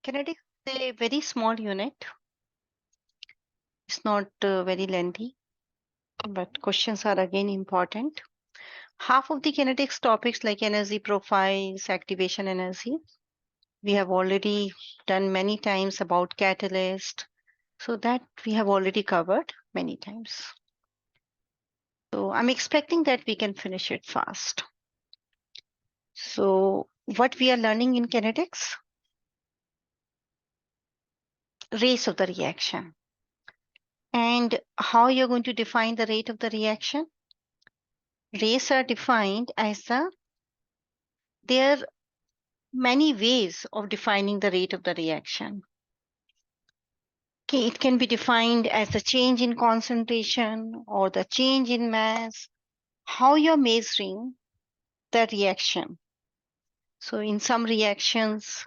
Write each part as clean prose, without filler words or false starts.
Kinetics is a very small unit. It's not very lengthy, but questions are again important. Half of the kinetics topics like energy profiles, activation energy, we have already done many times about catalyst. So that we have already covered many times. So I'm expecting that we can finish it fast. So what we are learning in kinetics? Rates of the reaction. And how you're going to define the rate of the reaction? Rates are defined as there are many ways of defining the rate of the reaction. Okay, it can be defined as the change in concentration or the change in mass, how you're measuring the reaction. So in some reactions,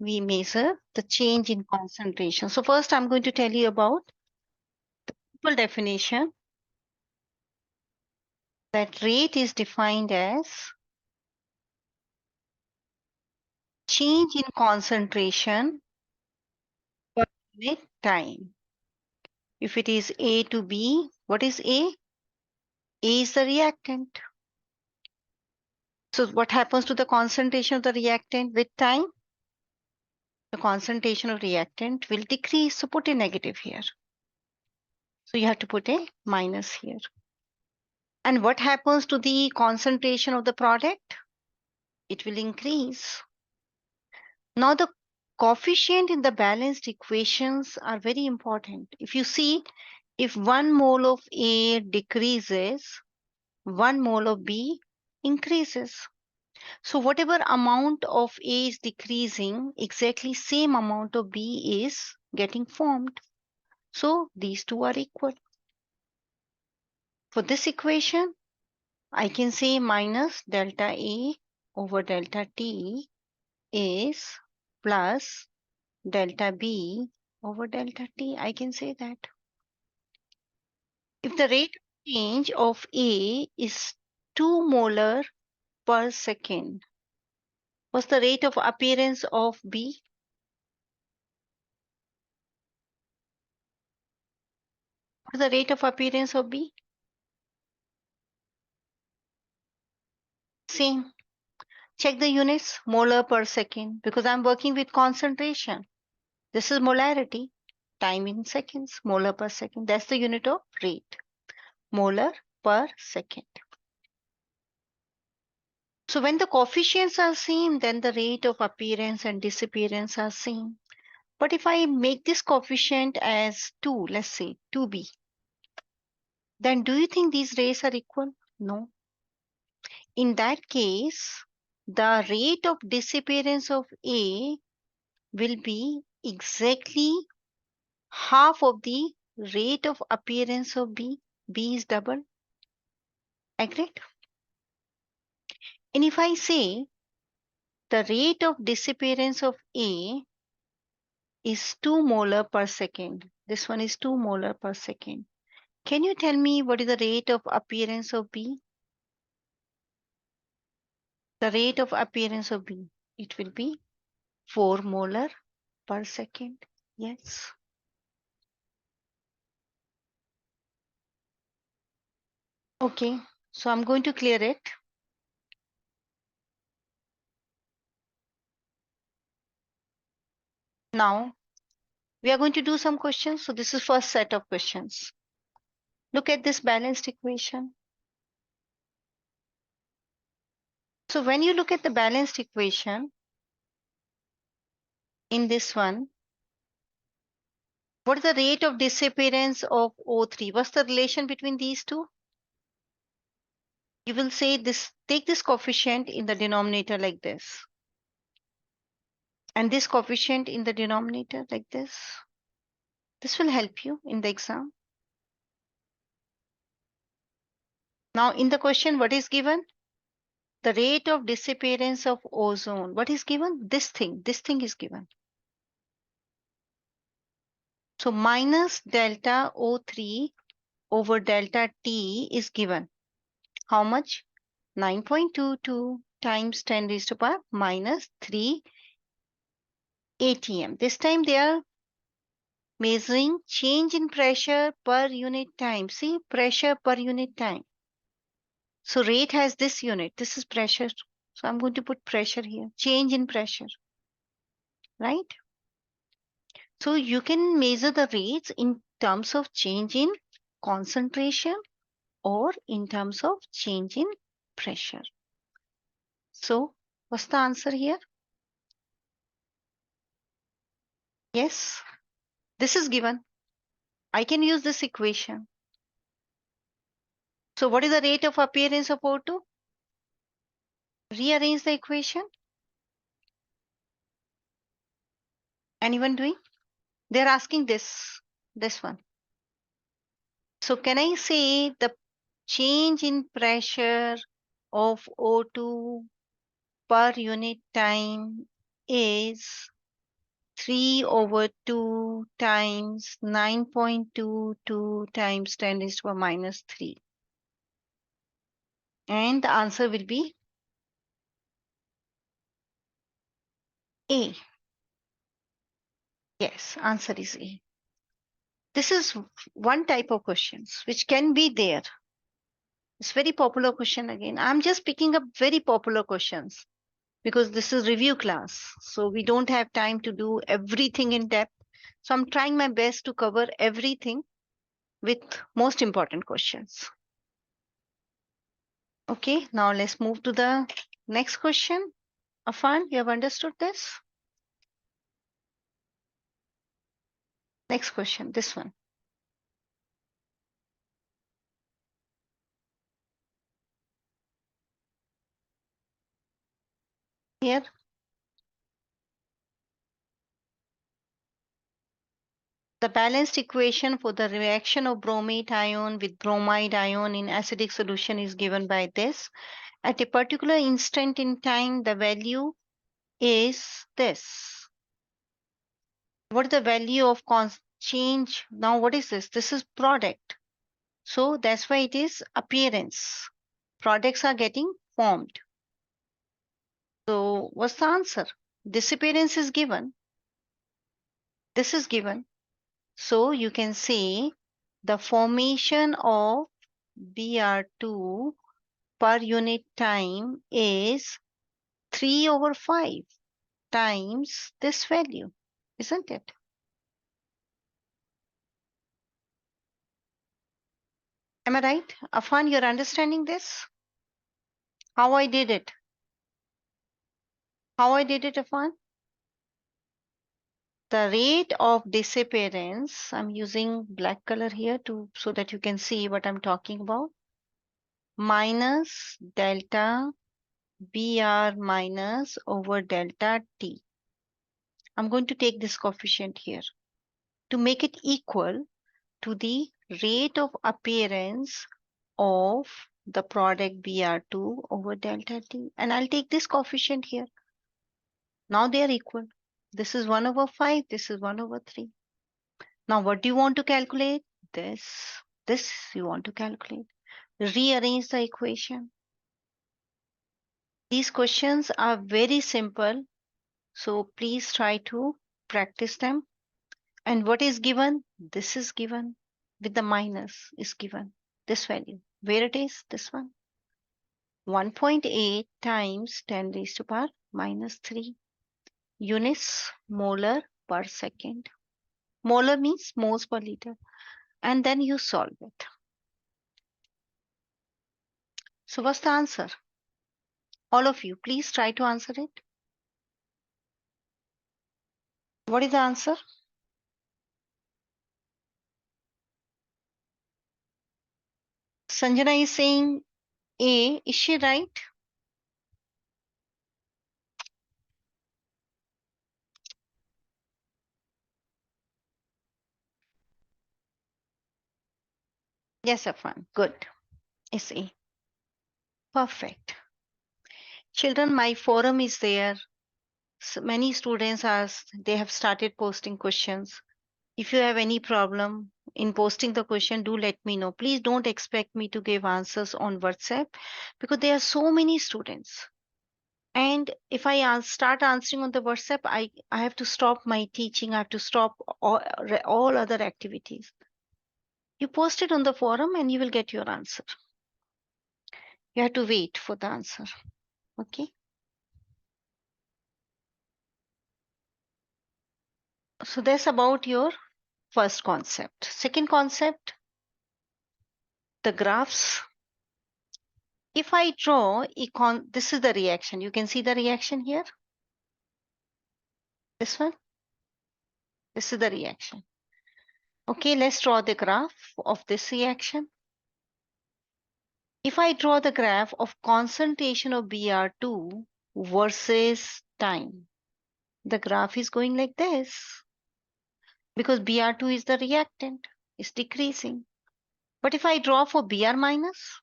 we measure the change in concentration. So first I'm going to tell you about simple definition that rate is defined as change in concentration per unit time. If it is A to B, what is A? A is the reactant. So what happens to the concentration of the reactant with time? The concentration of reactant will decrease. So put a negative here. So you have to put a minus here. And what happens to the concentration of the product? It will increase. Now the coefficient in the balanced equations are very important. If you see, if 1 mole of A decreases, 1 mole of B increases. So whatever amount of A is decreasing, exactly same amount of B is getting formed. So these two are equal. For this equation, I can say minus delta A over delta T is plus delta B over delta T. I can say that. If the rate of change of A is 2 molar per second, what's the rate of appearance of B? What's the rate of appearance of B? Same. Check the units, molar per second, because I'm working with concentration. This is molarity, time in seconds, molar per second. That's the unit of rate, molar per second. So when the coefficients are same, then the rate of appearance and disappearance are same. But if I make this coefficient as 2, let's say 2b, then do you think these rates are equal? No. In that case, the rate of disappearance of A will be exactly half of the rate of appearance of B. B is double. Agreed? And if I say the rate of disappearance of A is 2 molar per second, this one is 2 molar per second. Can you tell me what is the rate of appearance of B? The rate of appearance of B, it will be 4 molar per second. Yes. Okay, so I'm going to clear it. Now, we are going to do some questions. So this is first set of questions. Look at this balanced equation. So when you look at the balanced equation in this one, what is the rate of disappearance of O3? What's the relation between these two? You will say this, take this coefficient in the denominator like this, and this coefficient in the denominator like this. This will help you in the exam. Now in the question, what is given? The rate of disappearance of ozone. What is given? This thing is given. So minus delta O3 over delta T is given. How much? 9.22 times 10 raised to power minus 3 ATM. This time they are measuring change in pressure per unit time. See, pressure per unit time. So rate has this unit. This is pressure. So I'm going to put pressure here. Change in pressure, right? So you can measure the rates in terms of change in concentration or in terms of change in pressure. So what's the answer here? Yes, this is given. I can use this equation. So what is the rate of appearance of O2? Rearrange the equation. Anyone doing? They're asking this one. So can I say the change in pressure of O2 per unit time is 3 over 2 times 9.22 times 10 raised to the power minus 3. And the answer will be A. Yes, answer is A. This is one type of questions which can be there. It's very popular question again. I'm just picking up very popular questions because this is review class. So we don't have time to do everything in depth. So I'm trying my best to cover everything with most important questions. Okay, now let's move to the next question. Afan, you have understood this? Next question, this one. Here, the balanced equation for the reaction of bromate ion with bromide ion in acidic solution is given by this. At a particular instant in time, the value is this. What is the value of change? Now, what is this? This is product. So that's why it is appearance. Products are getting formed. So what's the answer? Disappearance is given. This is given. So you can say the formation of Br2 per unit time is 3 over 5 times this value, isn't it? Am I right? Afan, you're understanding this? How I did it? How I did it, Afan? The rate of disappearance, I'm using black color here to so that you can see what I'm talking about, minus delta Br minus over delta T. I'm going to take this coefficient here to make it equal to the rate of appearance of the product Br2 over delta T. And I'll take this coefficient here. Now they are equal. This is 1 over 5. This is 1 over 3. Now what do you want to calculate? This you want to calculate. Rearrange the equation. These questions are very simple. So please try to practice them. And what is given? This is given with the minus is given. This value. Where it is? This one. 1.8 times 10 raised to power minus 3 units molar per second. Molar means moles per liter. And then you solve it. So what's the answer? All of you, please try to answer it. What is the answer? Sanjana is saying A. Is she right? Yes, Afan. Good. It's A. Perfect. Children, my forum is there. So many students are, they have started posting questions. If you have any problem in posting the question, do let me know. Please don't expect me to give answers on WhatsApp because there are so many students And if I start answering on the WhatsApp, I have to stop my teaching. I have to stop all other activities. You post it on the forum and you will get your answer. You have to wait for the answer. Okay. So that's about your first concept. Second concept, the graphs. If I draw this is the reaction. You can see the reaction here. This one. This is the reaction. Okay, let's draw the graph of this reaction. If I draw the graph of concentration of Br2 versus time, the graph is going like this because Br2 is the reactant, it's decreasing. But if I draw for Br minus,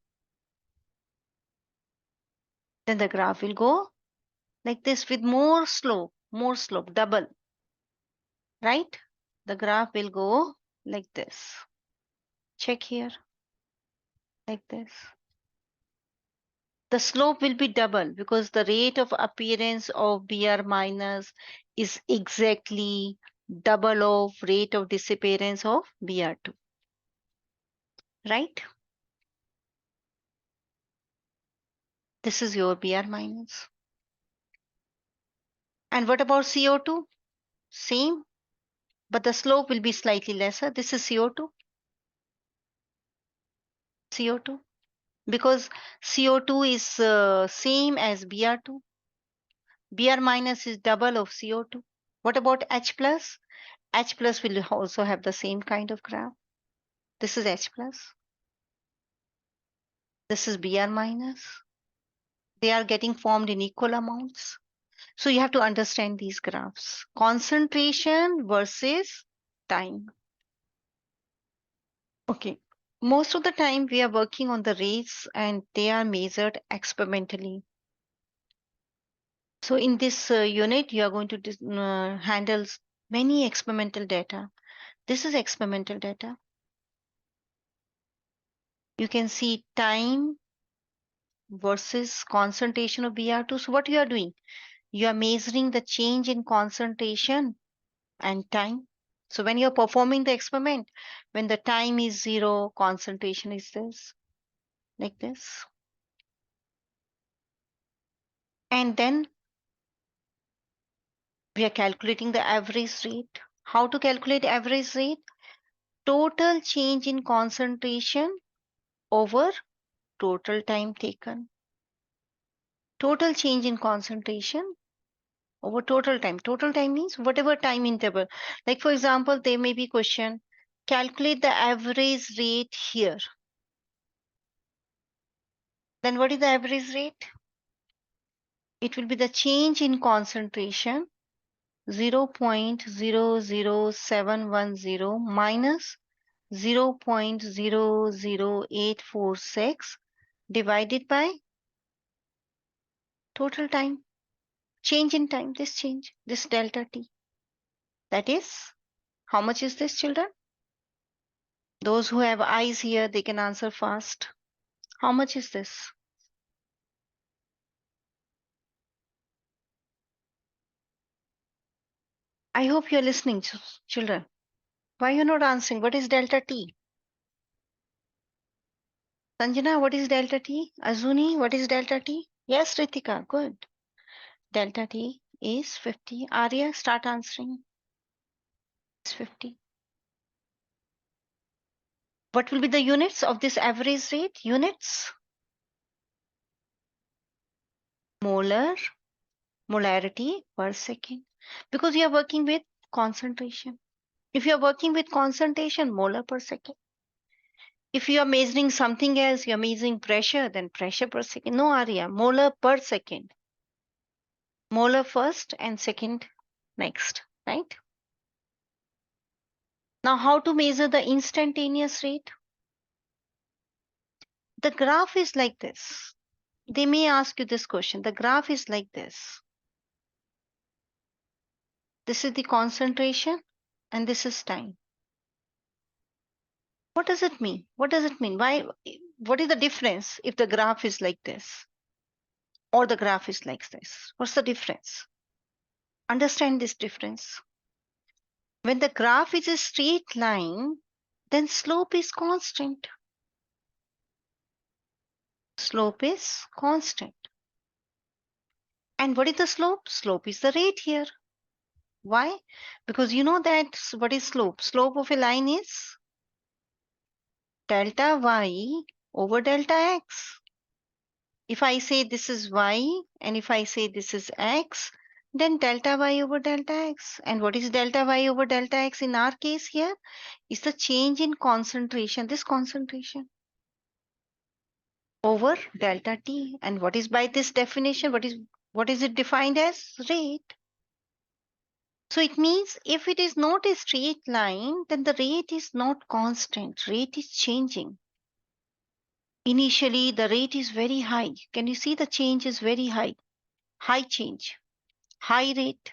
then the graph will go like this with more slope, double, right? The graph will go like this. Check here, like this. The slope will be double because the rate of appearance of Br minus is exactly double of rate of disappearance of Br2, right? This is your Br minus. And what about CO2? Same, but the slope will be slightly lesser. This is CO2, CO2, because CO2 is same as Br2. Br minus is double of CO2. What about H plus? H plus will also have the same kind of graph. This is H plus. This is Br minus. They are getting formed in equal amounts. So you have to understand these graphs. Concentration versus time. Okay. Most of the time we are working on the rates and they are measured experimentally. So in this unit, you are going to handle many experimental data. This is experimental data. You can see time versus concentration of Br2. So what you are doing? You are measuring the change in concentration and time. So when you're performing the experiment, when the time is 0, concentration is this, like this. And then we are calculating the average rate. How to calculate average rate? Total change in concentration over total time taken. Total change in concentration over total time. Total time means whatever time interval. Like for example, there may be question, calculate the average rate here. Then what is the average rate? It will be the change in concentration 0.00710 minus 0.00846 divided by total time. Change in time, this change, this delta t. That is, how much is this, children? Those who have eyes here, they can answer fast. How much is this? I hope you're listening, children. Why you're not answering? What is delta t? Sanjana, what is delta t? Azuni, what is delta t? Yes, Ritika, good. Delta t is 50. Arya, start answering. It's 50. What will be the units of this average rate? Units? Molar, molarity per second. Because you are working with concentration. If you are working with concentration, molar per second. If you are measuring something else, you are measuring pressure, then pressure per second. No, Arya, molar per second. Molar first and second next, right? Now, how to measure the instantaneous rate? The graph is like this. They may ask you this question. The graph is like this. This is the concentration and this is time. What does it mean? What does it mean? Why? What is the difference if the graph is like this? or the graph is like this. What's the difference? Understand this difference. When the graph is a straight line, then slope is constant. Slope is constant. And what is the slope? Slope is the rate here. Why? Because you know that what is slope? Slope of a line is delta y over delta x. If I say this is y and if I say this is x, then delta y over delta x. And what is delta y over delta x in our case here? Is the change in concentration, this concentration over delta t. And what is by this definition? What is it defined as? Rate. So it means if it is not a straight line, then the rate is not constant. Rate is changing. Initially, the rate is very high. Can you see the change is very high? High change, high rate.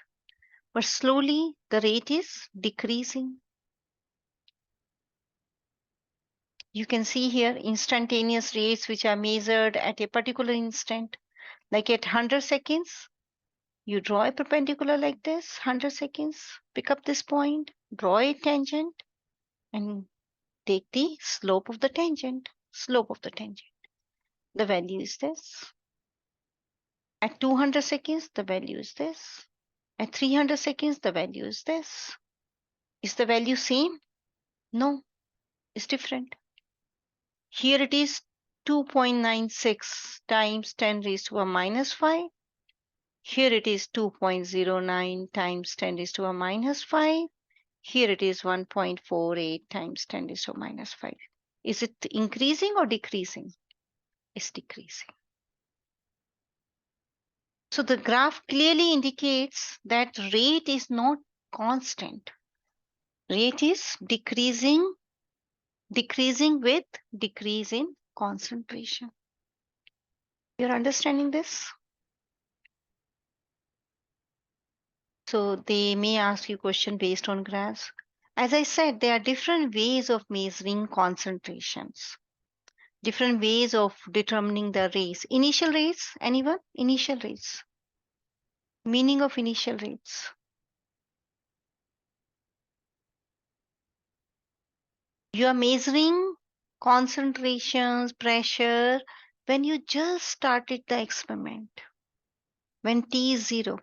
But slowly, the rate is decreasing. You can see here instantaneous rates which are measured at a particular instant. Like at 100 seconds, you draw a perpendicular like this, 100 seconds, pick up this point, draw a tangent, and take the slope of the tangent. Slope of the tangent. The value is this. At 200 seconds, the value is this. At 300 seconds, the value is this. Is the value same? No, it's different. Here it is 2.96 times 10 raised to a minus 5. Here it is 2.09 times 10 raised to a minus 5. Here it is 1.48 times 10 raised to a minus 5. Is it increasing or decreasing? It's decreasing. So the graph clearly indicates that rate is not constant. Rate is decreasing with decrease in concentration. You're understanding this? So they may ask you question based on graphs. As I said, there are different ways of measuring concentrations, different ways of determining the rates. Initial rates, anyone? Initial rates. Meaning of initial rates. You are measuring concentrations, pressure when you just started the experiment, when T is 0,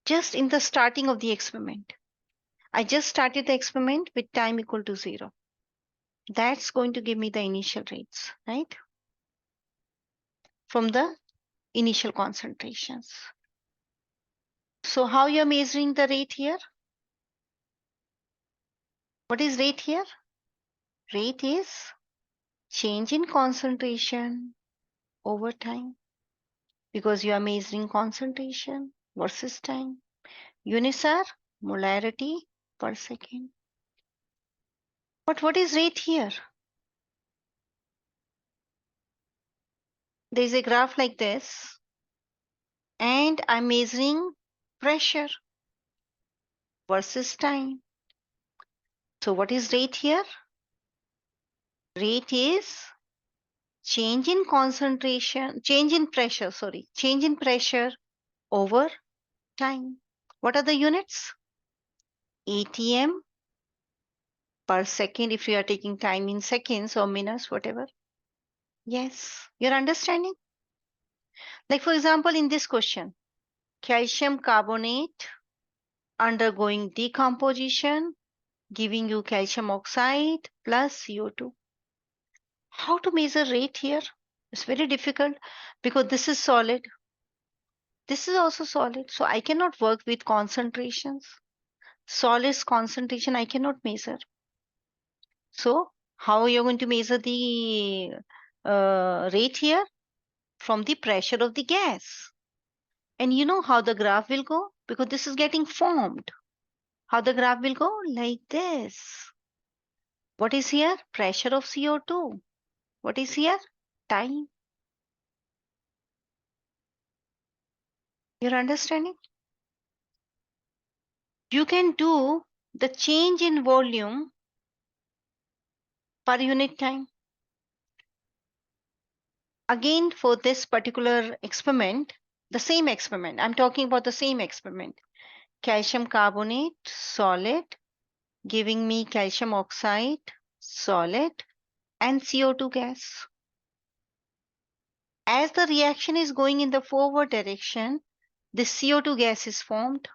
just in the starting of the experiment. I just started the experiment with time equal to 0. That's going to give me the initial rates, right? From the initial concentrations. So how you're measuring the rate here? What is rate here? Rate is change in concentration over time, because you are measuring concentration versus time. Units are molarity per second. But what is rate here? There is a graph like this, and I'm measuring pressure versus time. So what is rate here? Rate is change in concentration, change in pressure over time. What are the units? ATM per second if you are taking time in seconds or minutes, whatever. Yes, you're understanding? Like for example, in this question, calcium carbonate undergoing decomposition, giving you calcium oxide plus CO2. How to measure rate here? It's very difficult because this is solid. This is also solid. So I cannot work with concentrations. Solids concentration I cannot measure. So how you're going to measure the rate here? From the pressure of the gas. And you know how the graph will go? Because this is getting formed. How the graph will go? Like this. What is here? Pressure of CO2. What is here? Time. You're understanding? You can do the change in volume per unit time. Again, for this particular experiment, the same experiment, I'm talking about the same experiment. Calcium carbonate, solid, giving me calcium oxide, solid, and CO2 gas. As the reaction is going in the forward direction, the CO2 gas is formed.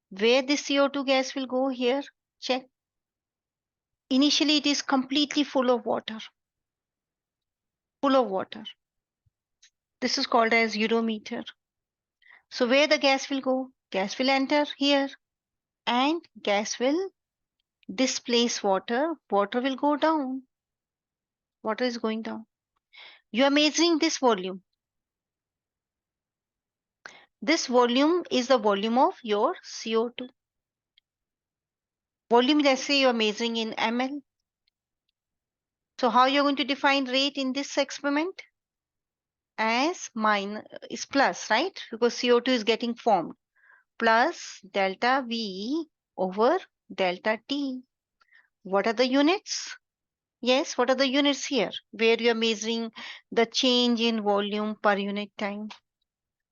Where the CO2 gas will go here? Check. Initially, it is completely full of water. Full of water. This is called as Eurometer. So where the gas will go? Gas will enter here and gas will displace water. Water will go down. Water is going down. You are measuring this volume. This volume is the volume of your CO2. Volume, let's say you are measuring in ml. So how you're going to define rate in this experiment? As mine is plus, right? Because CO2 is getting formed. Plus delta V over delta T. What are the units? Yes, what are the units here? Where you are measuring the change in volume per unit time.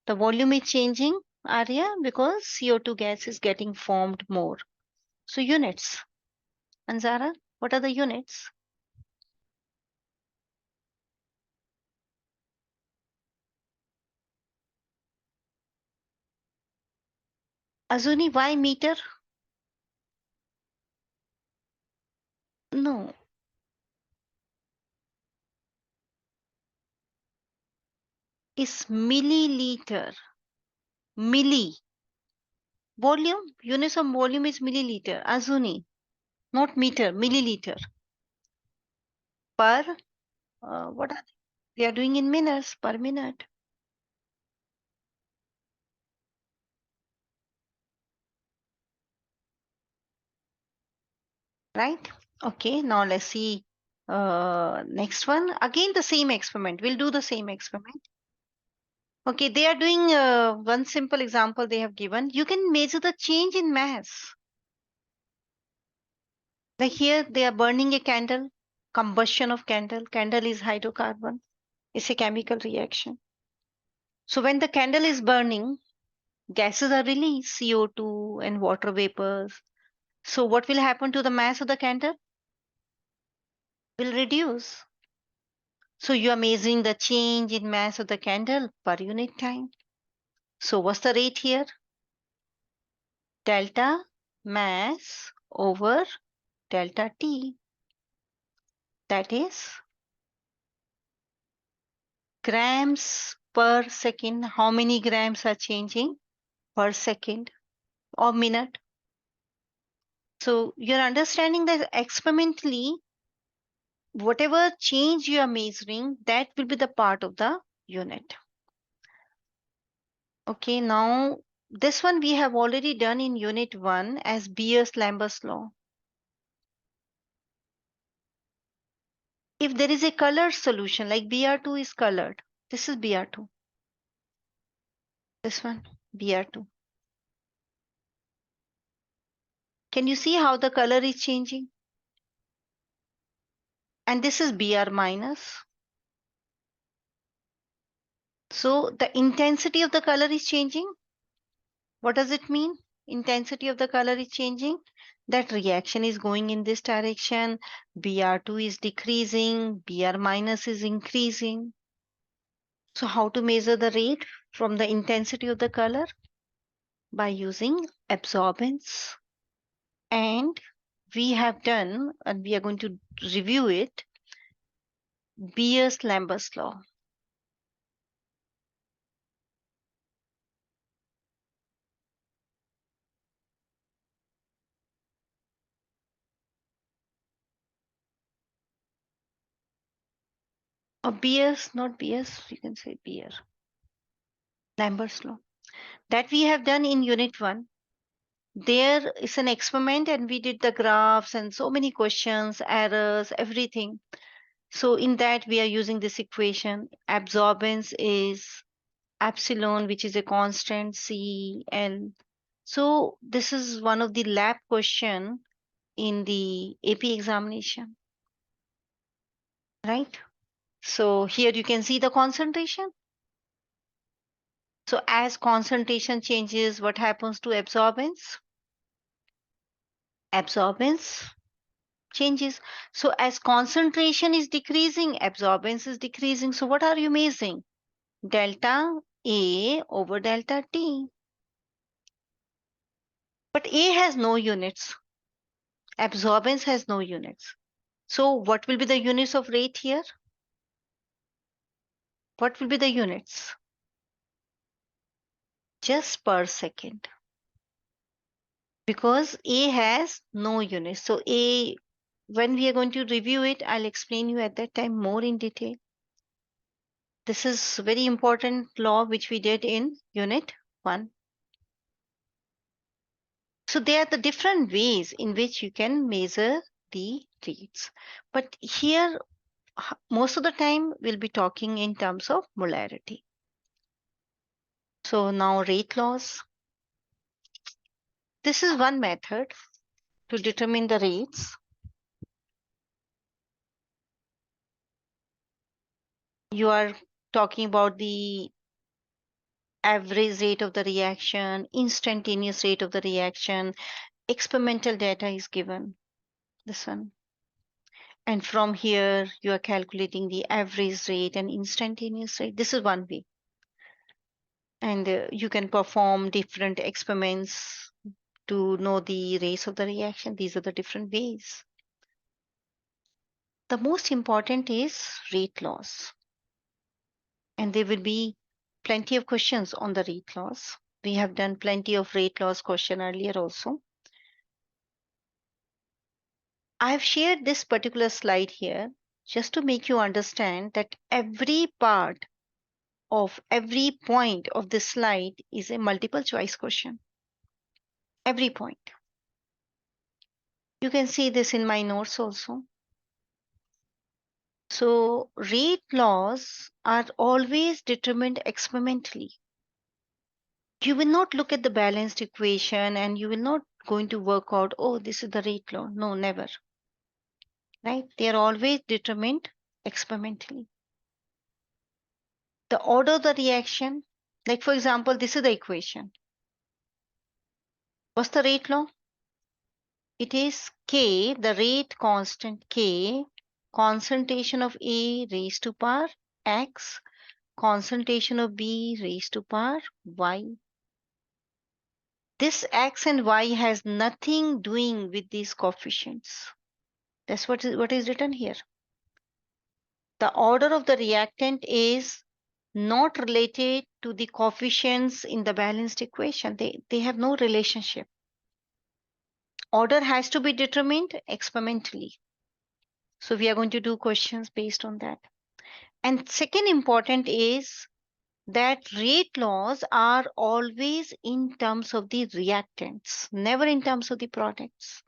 The volume is changing, Arya, because CO2 gas is getting formed more. So units. Anzara, what are the units? Azuni, why meter? No, it's milliliter. Milli. Volume, units of volume is milliliter. Azuni, not meter, milliliter. Per, what are they are doing in minutes, per minute, right? Okay, now let's see next one. Again, the same experiment. We'll do the same experiment. Okay, they are doing one simple example they have given. You can measure the change in mass. Like here, they are burning a candle, combustion of candle. Candle is hydrocarbon. It's a chemical reaction. So when the candle is burning, gases are released, CO2 and water vapors. So what will happen to the mass of the candle? Will reduce. So you are measuring the change in mass of the candle per unit time. So what's the rate here? Delta mass over delta T. That is grams per second. How many grams are changing per second or minute? So you're understanding that experimentally, whatever change you are measuring, that will be the part of the unit. Okay, now this one we have already done in unit 1 as Beer's-Lambert's law. If there is a colored solution like Br2 is colored, this is Br2. This one, Br2. Can you see how the color is changing? And this is Br minus. So the intensity of the color is changing. What does it mean? Intensity of the color is changing. That reaction is going in this direction. Br2 is decreasing. Br minus is increasing. So how to measure the rate from the intensity of the color? By using absorbance. And we have done, and we are going to review it, Beer's-Lambert's law. Or Beer's, not Beer's, you can say Beer. Lambert's law. That we have done in unit 1. There is an experiment and we did the graphs and so many questions, errors, everything. So in that we are using this equation. Absorbance is epsilon, which is a constant CL. So this is one of the lab question in the AP examination, right? So here you can see the concentration. So as concentration changes, what happens to absorbance? Absorbance changes. So as concentration is decreasing, absorbance is decreasing. So what are you measuring? Delta A over delta T. But A has no units. Absorbance has no units. So what will be the units of rate here? What will be the units? Just per second. Because A has no units. So A, when we are going to review it, I'll explain you at that time more in detail. This is very important law which we did in unit 1. So there are the different ways in which you can measure the rates. But here, most of the time, we'll be talking in terms of molarity. So now rate laws. This is one method to determine the rates. You are talking about the average rate of the reaction, instantaneous rate of the reaction, experimental data is given. This one. And from here, you are calculating the average rate and instantaneous rate. This is one way. And you can perform different experiments to know the rates of the reaction. These are the different ways. The most important is rate laws. And there will be plenty of questions on the rate laws. We have done plenty of rate laws question earlier also. I have shared this particular slide here just to make you understand that every part of every point of this slide is a multiple choice question. Every point. You can see this in my notes also. So rate laws are always determined experimentally. You will not look at the balanced equation and you will not going to work out, oh, this is the rate law. No, never. Right? They are always determined experimentally. The order of the reaction, like for example, this is the equation. What's the rate law? It is K, the rate constant K, concentration of A raised to power X, concentration of B raised to power Y. This X and Y has nothing doing with these coefficients. That's what is written here. The order of the reactant is not related to the coefficients in the balanced equation. They have no relationship. Order has to be determined experimentally. So we are going to do questions based on that. And second important is that rate laws are always in terms of the reactants, never in terms of the products.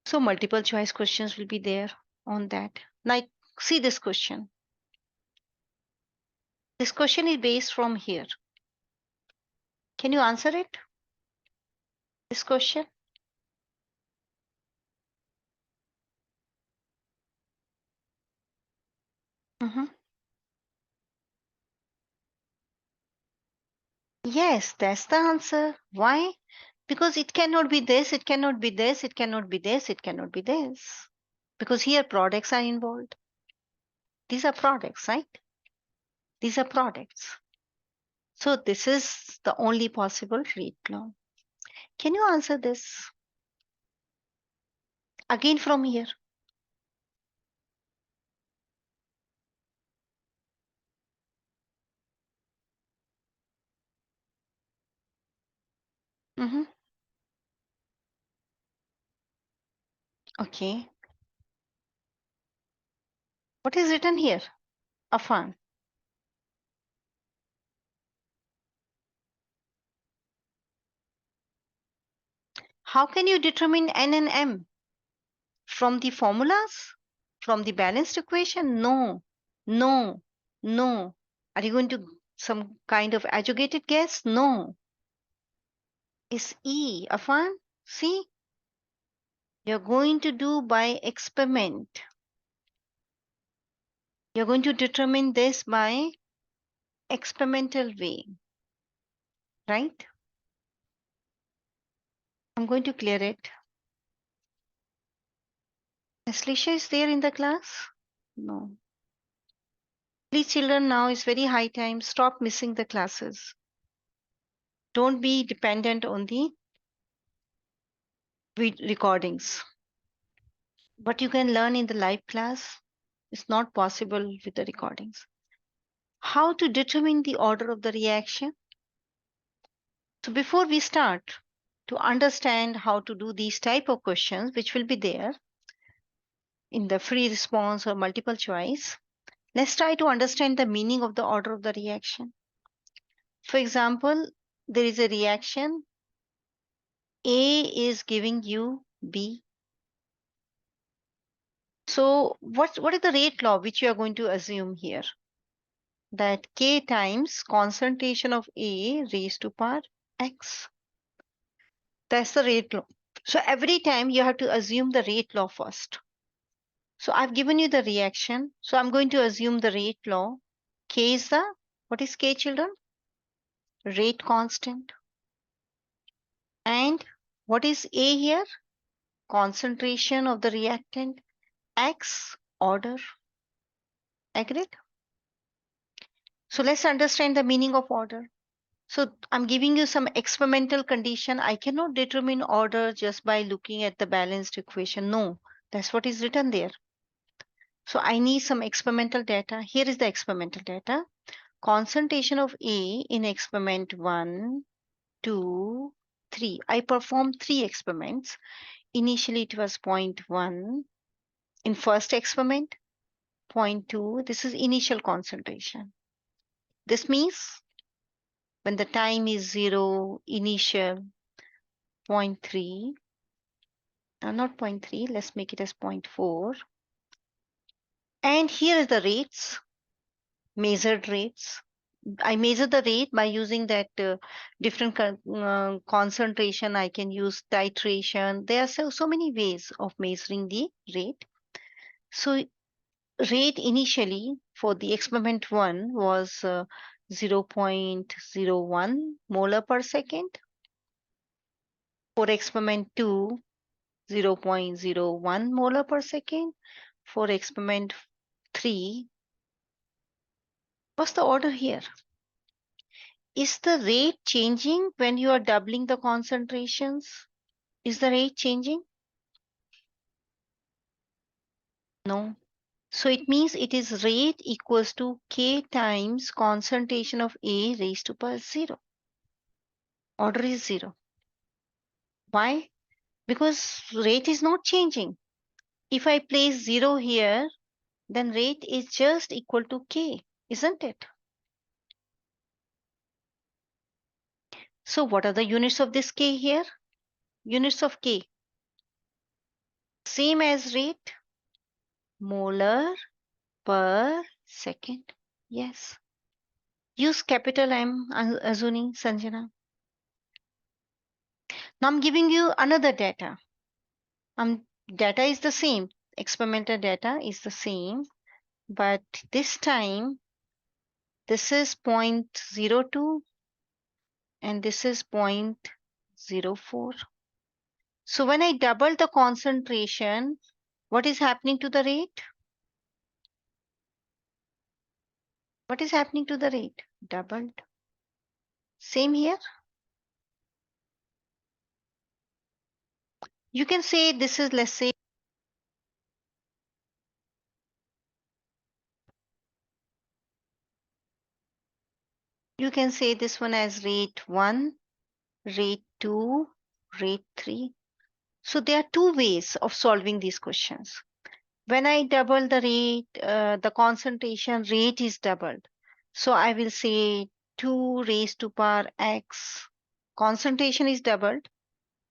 So multiple choice questions will be there on that. Like, see this question. This question is based from here. Can you answer it? This question? Mm-hmm. Yes, that's the answer. Why? Because it cannot be this, it cannot be this, it cannot be this, it cannot be this. Because here products are involved. These are products, right? These are products. So this is the only possible rate law. Can you answer this? Again from here. Mm-hmm. Okay. What is written here? Afan. How can you determine N and M? From the formulas? From the balanced equation? No, no, no. Are you going to some kind of educated guess? No. It's E, Afan. See, you're going to do by experiment. You're going to determine this by experimental way, right? I'm going to clear it. Aslisha is there in the class? No. Please, children, now is very high time. Stop missing the classes. Don't be dependent on the recordings. What you can learn in the live class is not possible with the recordings. How to determine the order of the reaction? So before we start, to understand how to do these type of questions, which will be there in the free response or multiple choice, let's try to understand the meaning of the order of the reaction. For example, there is a reaction. A is giving you B. So what is the rate law which you are going to assume here? That K times concentration of A raised to power X. That's the rate law. So every time you have to assume the rate law first. So I've given you the reaction. So I'm going to assume the rate law. K is the, what is K, children? Rate constant. And what is A here? Concentration of the reactant. X, order. Agreed? So let's understand the meaning of order. So I'm giving you some experimental condition. I cannot determine order just by looking at the balanced equation. No, that's what is written there. So I need some experimental data. Here is the experimental data. Concentration of A in experiment 1, 2, 3. I performed 3 experiments. Initially it was 0.1. In first experiment, 0.2. This is initial concentration. This means when the time is 0, initial 0.3, not zero point 0.3, let's make it as 0.4. And here is the rates, measured rates. I measure the rate by using that different concentration. I can use titration. There are so many ways of measuring the rate. So rate initially for the experiment 1 was 0.01 molar per second. For experiment 2, 0.01 molar per second. For experiment 3, what's the order here? Is the rate changing when you are doubling the concentrations? Is the rate changing? No. So it means it is rate equals to K times concentration of A raised to power 0. Order is 0. Why? Because rate is not changing. If I place 0 here, then rate is just equal to K, isn't it? So what are the units of this K here? Units of K. Same as rate, molar per second. Yes. Use capital M, Azuni, Sanjana. Now I'm giving you another data. Data is the same. Experimental data is the same. But this time, this is 0.02 and this is 0.04. So when I double the concentration, what is happening to the rate? What is happening to the rate? Doubled. Same here. You can say this is, let's say, you can say this one as rate 1, rate 2, rate 3. So there are two ways of solving these questions. When I double the rate, the concentration rate is doubled. So I will say 2 raised to power x. Concentration is doubled.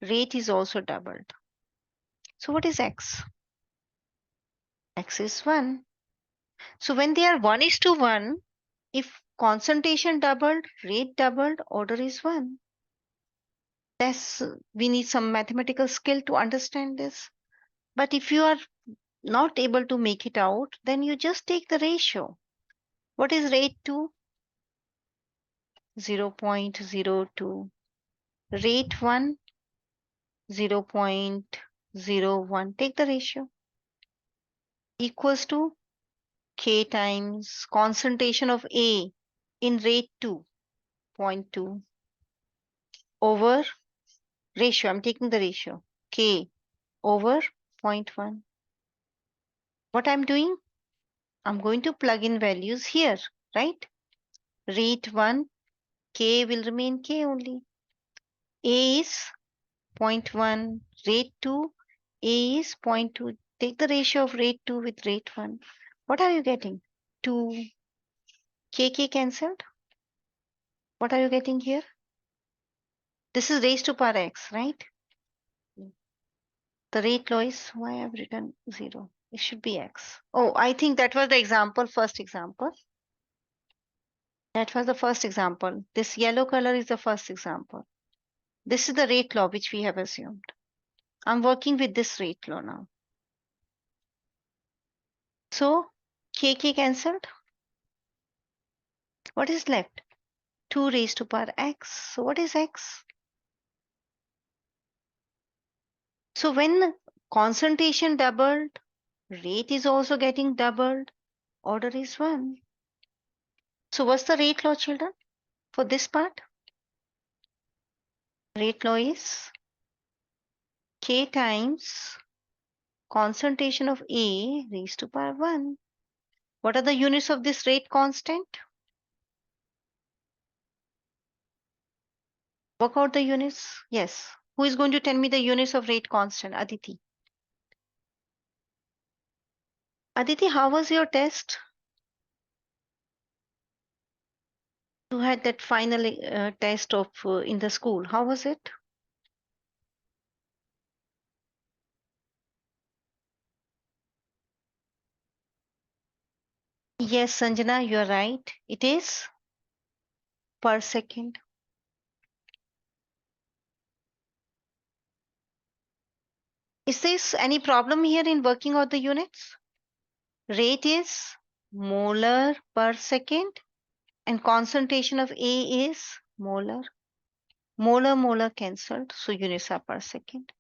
Rate is also doubled. So what is x? X is 1. So when they are 1 is to 1, if concentration doubled, rate doubled, order is 1. We need some mathematical skill to understand this. But if you are not able to make it out, then you just take the ratio. What is rate 2? 0.02. Rate 1, 0.01. Take the ratio. Equals to K times concentration of A in rate 2, 0.2 over ratio. I'm taking the ratio. K over 0.1. What I'm doing? I'm going to plug in values here, right? Rate 1, K will remain K only. A is 0.1. Rate 2, A is 0.2. Take the ratio of rate 2 with rate 1. What are you getting? 2. K cancelled. What are you getting here? This is raised to power x, right? The rate law is why I've written 0. It should be x. Oh, I think that was the example, first example. That was the first example. This yellow color is the first example. This is the rate law which we have assumed. I'm working with this rate law now. So K cancelled. What is left? 2 raised to power x. So what is x? So when concentration doubled, rate is also getting doubled. Order is 1. So what's the rate law, children, for this part? Rate law is K times concentration of A raised to power 1. What are the units of this rate constant? Work out the units. Yes. Who is going to tell me the units of rate constant? Aditi. Aditi, how was your test? You had that final test of in the school. How was it? Yes, Sanjana, you are right. It is per second. Is this any problem here in working out the units? Rate is molar per second and concentration of A is molar. Molar cancelled, so units are per second.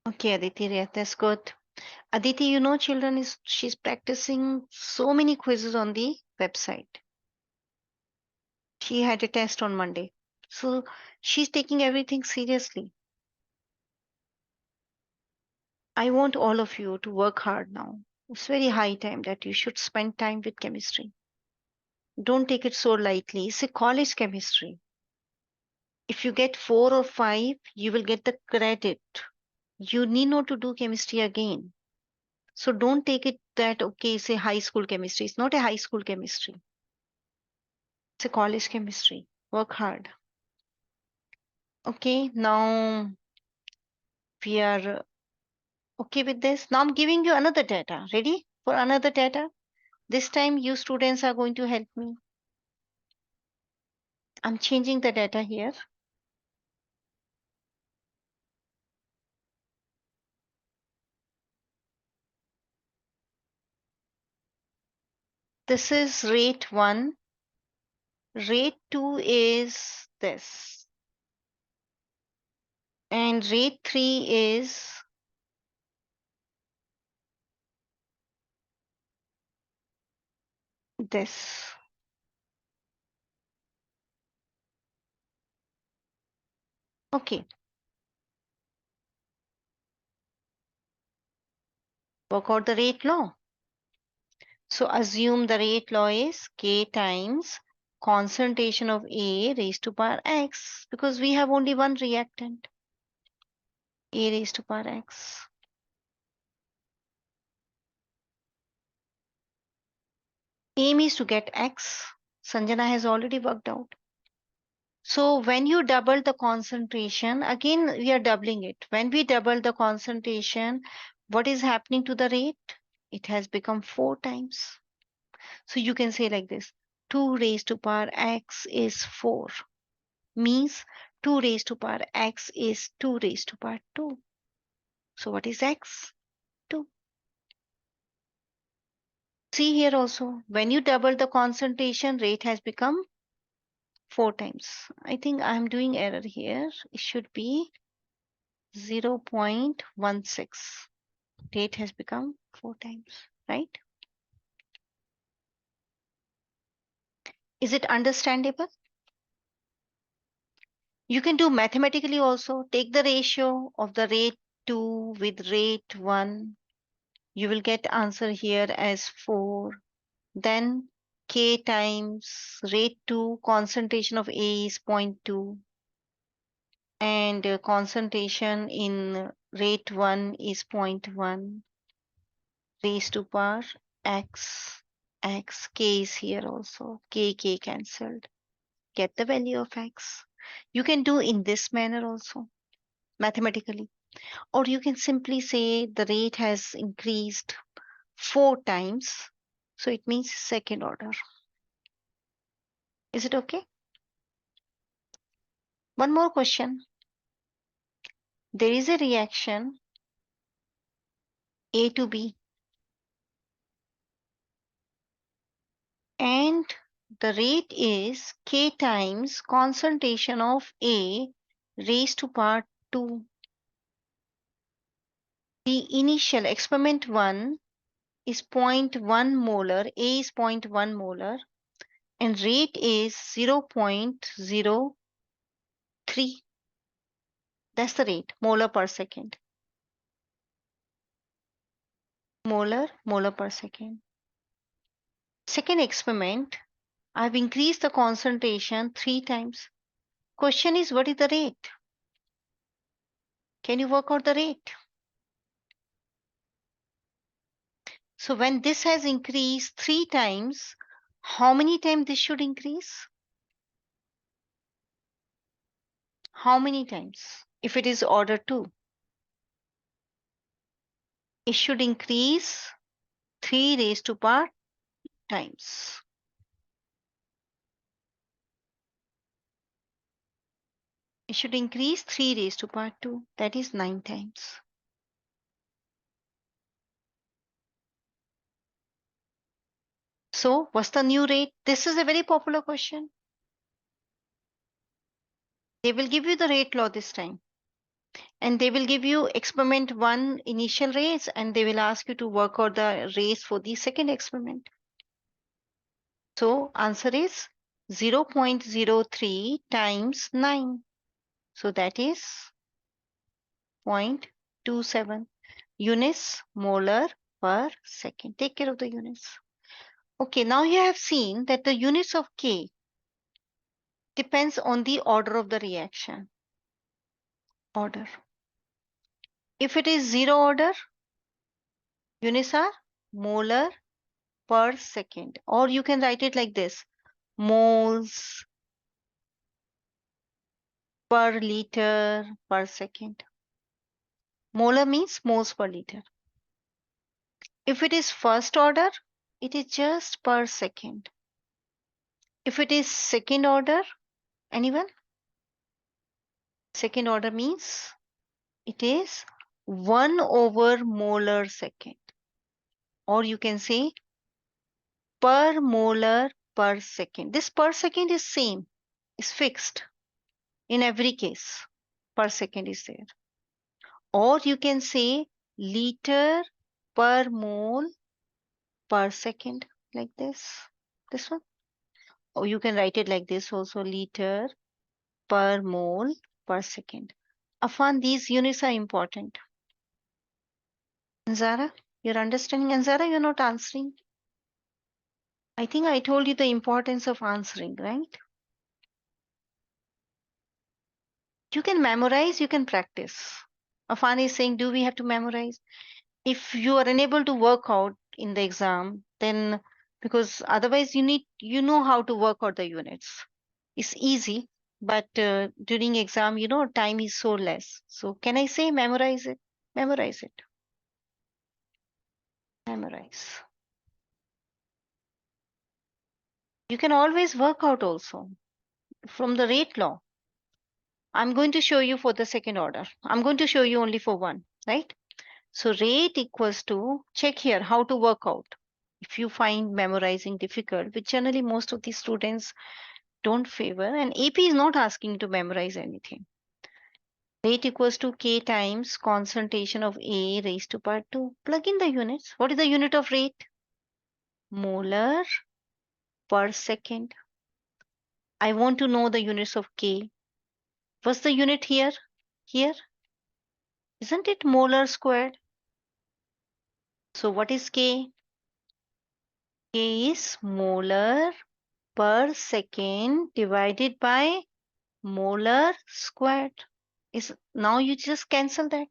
Okay, Aditi, yeah, that's good. Aditi, you know, children she's practicing so many quizzes on the website. She had a test on Monday, so she's taking everything seriously. I want all of you to work hard now. It's very high time that you should spend time with chemistry. Don't take it so lightly. It's a college chemistry. If you get 4 or 5, you will get the credit. You need not to do chemistry again. So don't take it that, okay, it's a high school chemistry. It's not a high school chemistry. It's a college chemistry. Work hard. Okay, now we are okay with this. Now I'm giving you another data. Ready for another data? This time you students are going to help me. I'm changing the data here. This is rate 1. Rate 2 is this. And rate 3 is this. Okay. Work out the rate law. So assume the rate law is K times concentration of A raised to power X because we have only one reactant. A raised to power X. Aim is to get X. Sanjana has already worked out. So when you double the concentration, again we are doubling it. When we double the concentration, what is happening to the rate? It has become 4 times. So you can say like this, 2 raised to power x is 4. Means 2 raised to power x is 2 raised to power 2. So what is x? 2. See here also, when you double the concentration, rate has become 4 times. I think I'm doing error here. It should be 0.16. Rate has become 4 times, right? Is it understandable? You can do mathematically also. Take the ratio of the rate 2 with rate 1. You will get answer here as 4. Then K times rate 2, concentration of A is 0.2, and concentration in rate 1 is 0.1 raised to power x. K is here also. K cancelled. Get the value of x. You can do in this manner also, mathematically. Or you can simply say the rate has increased 4 times. So it means second order. Is it okay? One more question. There is a reaction A to B, and the rate is K times concentration of A raised to power 2. The initial experiment 1 is zero point 0.1 molar, A is zero point 0.1 molar, and rate is 0.03. That's the rate, molar per second. Molar per second. Second experiment, I've increased the concentration 3 times. Question is, what is the rate? Can you work out the rate? So when this has increased 3 times, how many times this should increase? How many times? If it is order 2, it should increase 3 raised to power times. It should increase 3 raised to power 2. That is 9 times. So what's the new rate? This is a very popular question. They will give you the rate law this time. And they will give you experiment 1 initial rates, and they will ask you to work out the rates for the second experiment. So answer is 0.03 times 9. So that is 0.27 units molar per second. Take care of the units. Okay, now you have seen that the units of K depends on the order of the reaction. Order. If it is zero order, units are molar per second. Or you can write it like this: moles per liter per second. Molar means moles per liter. If it is first order, it is just per second. If it is second order, anyone? Second order means it is 1 over molar second. Or you can say per molar per second. This per second is same, is fixed in every case. Per second is there. Or you can say liter per mole per second, like this one. Or you can write it like this also, liter per mole per second. Afan, these units are important. Zara, you're understanding? And Zara, you're not answering. I think I told you the importance of answering, right? You can memorize, you can practice. Afan is saying, do we have to memorize? If you are unable to work out in the exam, then because otherwise you know how to work out the units. It's easy, but during exam, time is so less. So can I say memorize it? Memorize it. Memorize. You can always work out also from the rate law. I'm going to show you for the second order. I'm going to show you only for one, right? So rate equals to, check here how to work out. If you find memorizing difficult, which generally most of the students don't favor, and AP is not asking to memorize anything. Rate equals to K times concentration of A raised to power 2. Plug in the units. What is the unit of rate? Molar per second. I want to know the units of K. What's the unit here? Here? Isn't it molar squared? So what is K? K is molar per second divided by molar squared. Is now you just cancel that.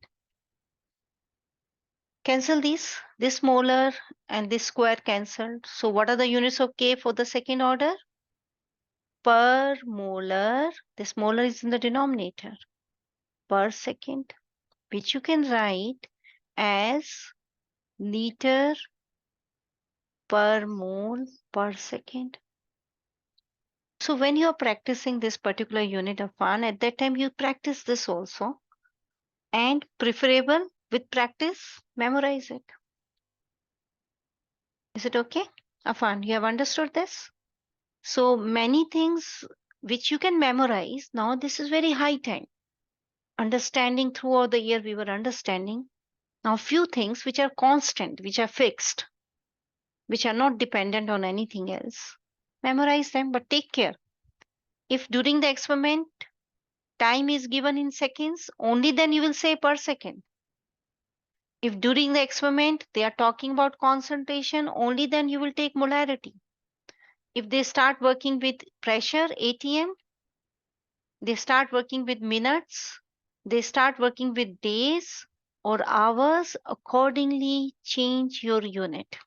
Cancel this molar and this square cancelled. So what are the units of K for the second order? Per molar. This molar is in the denominator. Per second, which you can write as liter per mole per second. So when you are practicing this particular unit of one, at that time you practice this also, and preferable with practice, memorize it. Is it okay? Afan, you have understood this? So many things which you can memorize. Now this is very high time. Understanding throughout the year we were understanding. Now few things which are constant, which are fixed, which are not dependent on anything else. Memorize them, but take care. If during the experiment time is given in seconds, only then you will say per second. If during the experiment they are talking about concentration, only then you will take molarity. If they start working with pressure, ATM, they start working with minutes, they start working with days or hours, accordingly change your unit,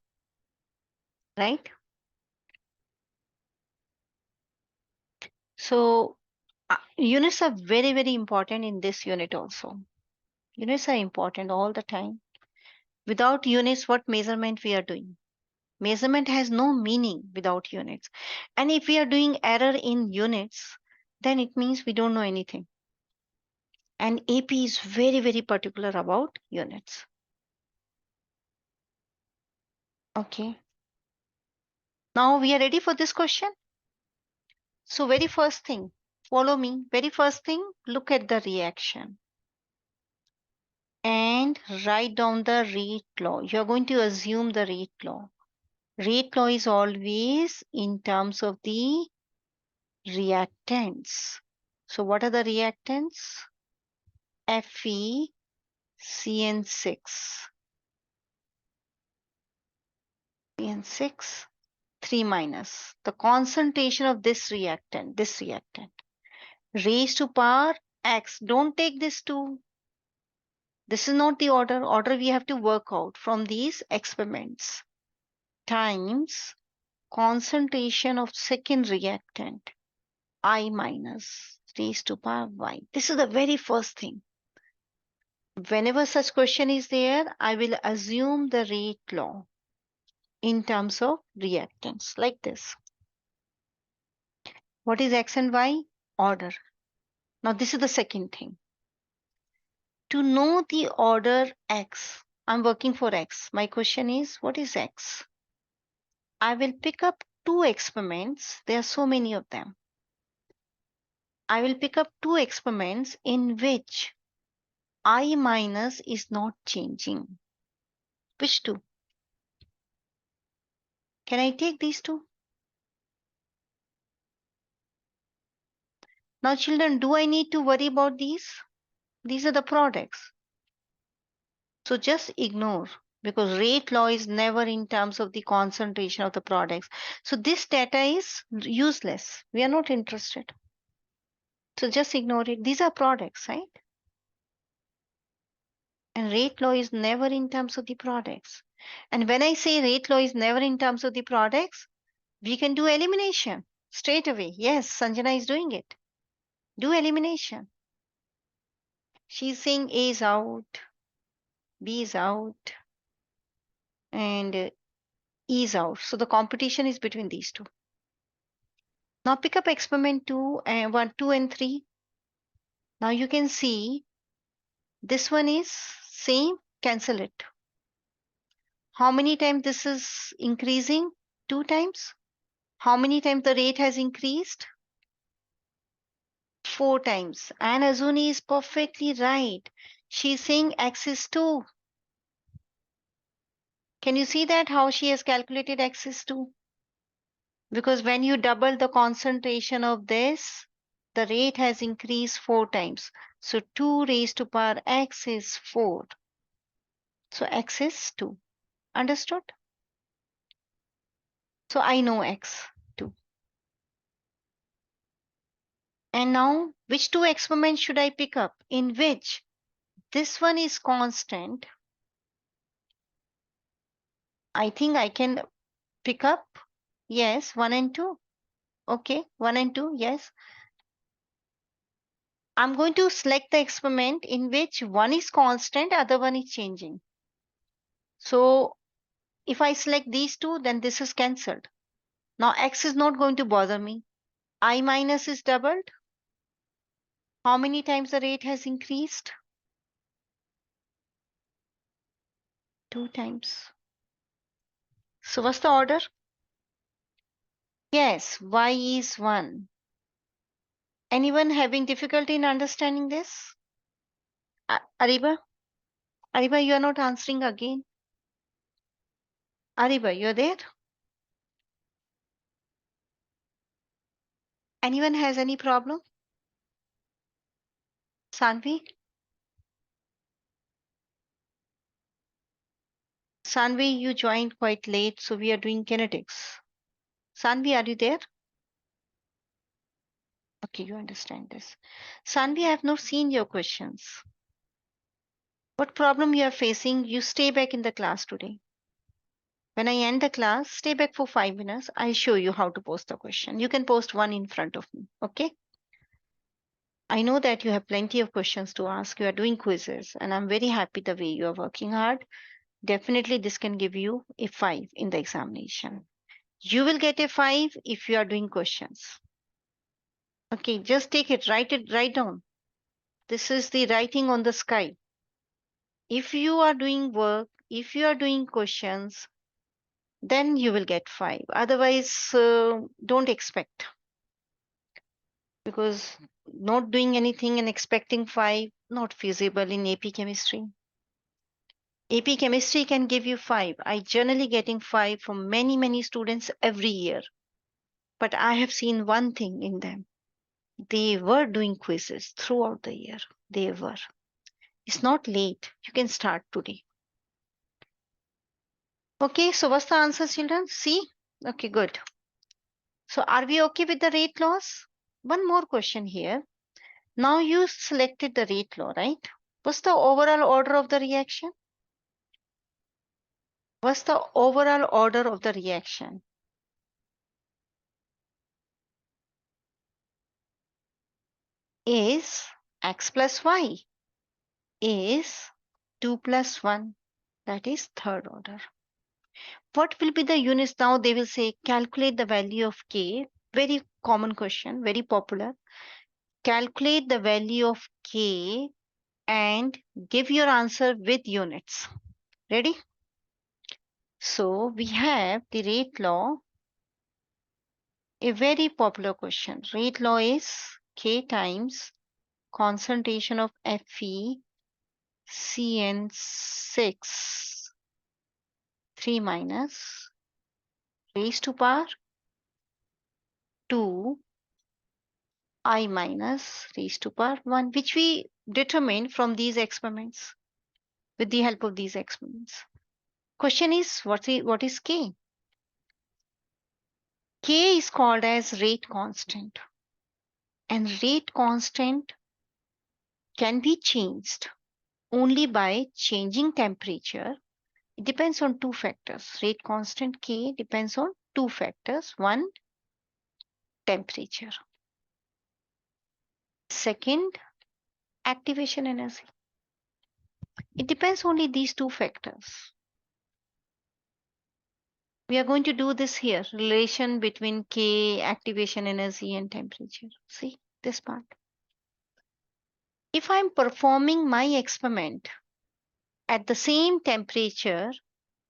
right? So units are very, very important in this unit also. Units are important all the time. Without units, what measurement we are doing? Measurement has no meaning without units. And if we are doing error in units, then it means we don't know anything. And AP is very, very particular about units. Okay. Now we are ready for this question. So very first thing, follow me. Very first thing, look at the reaction and write down the rate law. You're going to assume the rate law. Rate law is always in terms of the reactants. So what are the reactants? Fe CN6. CN6, 3 minus. The concentration of this reactant, raised to power X. Don't take this 2. This is not the order. Order we have to work out from these experiments. Times concentration of second reactant, I minus, raised to power Y. This is the very first thing. Whenever such question is there, I will assume the rate law in terms of reactants like this. What is X and Y? Order. Now this is the second thing. To know the order X, I'm working for X. My question is, what is X? I will pick up 2 experiments. There are so many of them. I will pick up 2 experiments in which I minus is not changing. Which 2? Can I take these 2? Now children, do I need to worry about these? These are the products. So just ignore, because rate law is never in terms of the concentration of the products. So this data is useless. We are not interested. So just ignore it. These are products, right? And rate law is never in terms of the products. And when I say rate law is never in terms of the products, we can do elimination straight away. Yes, Sanjana is doing it. Do elimination. She's saying A is out, B is out, and E is out. So the competition is between these 2. Now pick up experiment 2 and 3. Now you can see this one is same, cancel it. How many times this is increasing? 2 times. How many times the rate has increased? 4 times. And Azuni is perfectly right. She's saying x is 2. Can you see that how she has calculated x is 2? Because when you double the concentration of this, the rate has increased 4 times. So 2 raised to power x is 4. So x is 2. Understood? So I know x 2. And now which two experiments should I pick up? In which this one is constant. I think I can pick up. Yes, 1 and 2. Okay, 1 and 2. Yes. I'm going to select the experiment in which one is constant, other one is changing. So if I select these two, then this is cancelled. Now x is not going to bother me. I minus is doubled. How many times the rate has increased? 2 times. So what's the order? Yes, y is 1. Anyone having difficulty in understanding this? Ariba? Ariba, you are not answering again. Ariba, you're there? Anyone has any problem? Sanvi? Sanvi, you joined quite late, so we are doing kinetics. Sanvi, are you there? Okay, you understand this. Sanvi, I have not seen your questions. What problem you are facing? You stay back in the class today. When I end the class, stay back for 5 minutes. I'll show you how to post the question. You can post one in front of me. Okay? I know that you have plenty of questions to ask. You are doing quizzes, and I'm very happy the way you are working hard. Definitely, this can give you a 5 in the examination. You will get a 5 if you are doing questions. Okay, just take it, write down. This is the writing on the sky. If you are doing work, if you are doing questions, then you will get 5. Otherwise, don't expect, because not doing anything and expecting 5, not feasible in AP chemistry. AP chemistry can give you 5. I generally getting 5 from many students every year. But I have seen one thing in them. They were doing quizzes throughout the year. They were. It's not late. You can start today. Okay, so what's the answer, children? C? Okay, good. So are we okay with the rate laws? One more question here. Now you selected the rate law, right? What's the overall order of the reaction? What's the overall order of the reaction? Is x plus y is 2 plus 1. That is third order. What will be the units now? They will say calculate the value of k. Very common question, very popular. Calculate the value of k and give your answer with units. Ready? So we have the rate law. A very popular question. Rate law is k times concentration of Fe CN6 3 minus raised to power 2 I minus raised to power 1, which we determined from these experiments with the help of these experiments. Question is, what is K? K is called as rate constant, and rate constant can be changed only by changing temperature. It depends on two factors. Rate constant K depends on two factors. One, temperature. Second, activation energy. It depends only these two factors. We are going to do this here, relation between K, activation energy and temperature. See this part. If I'm performing my experiment at the same temperature,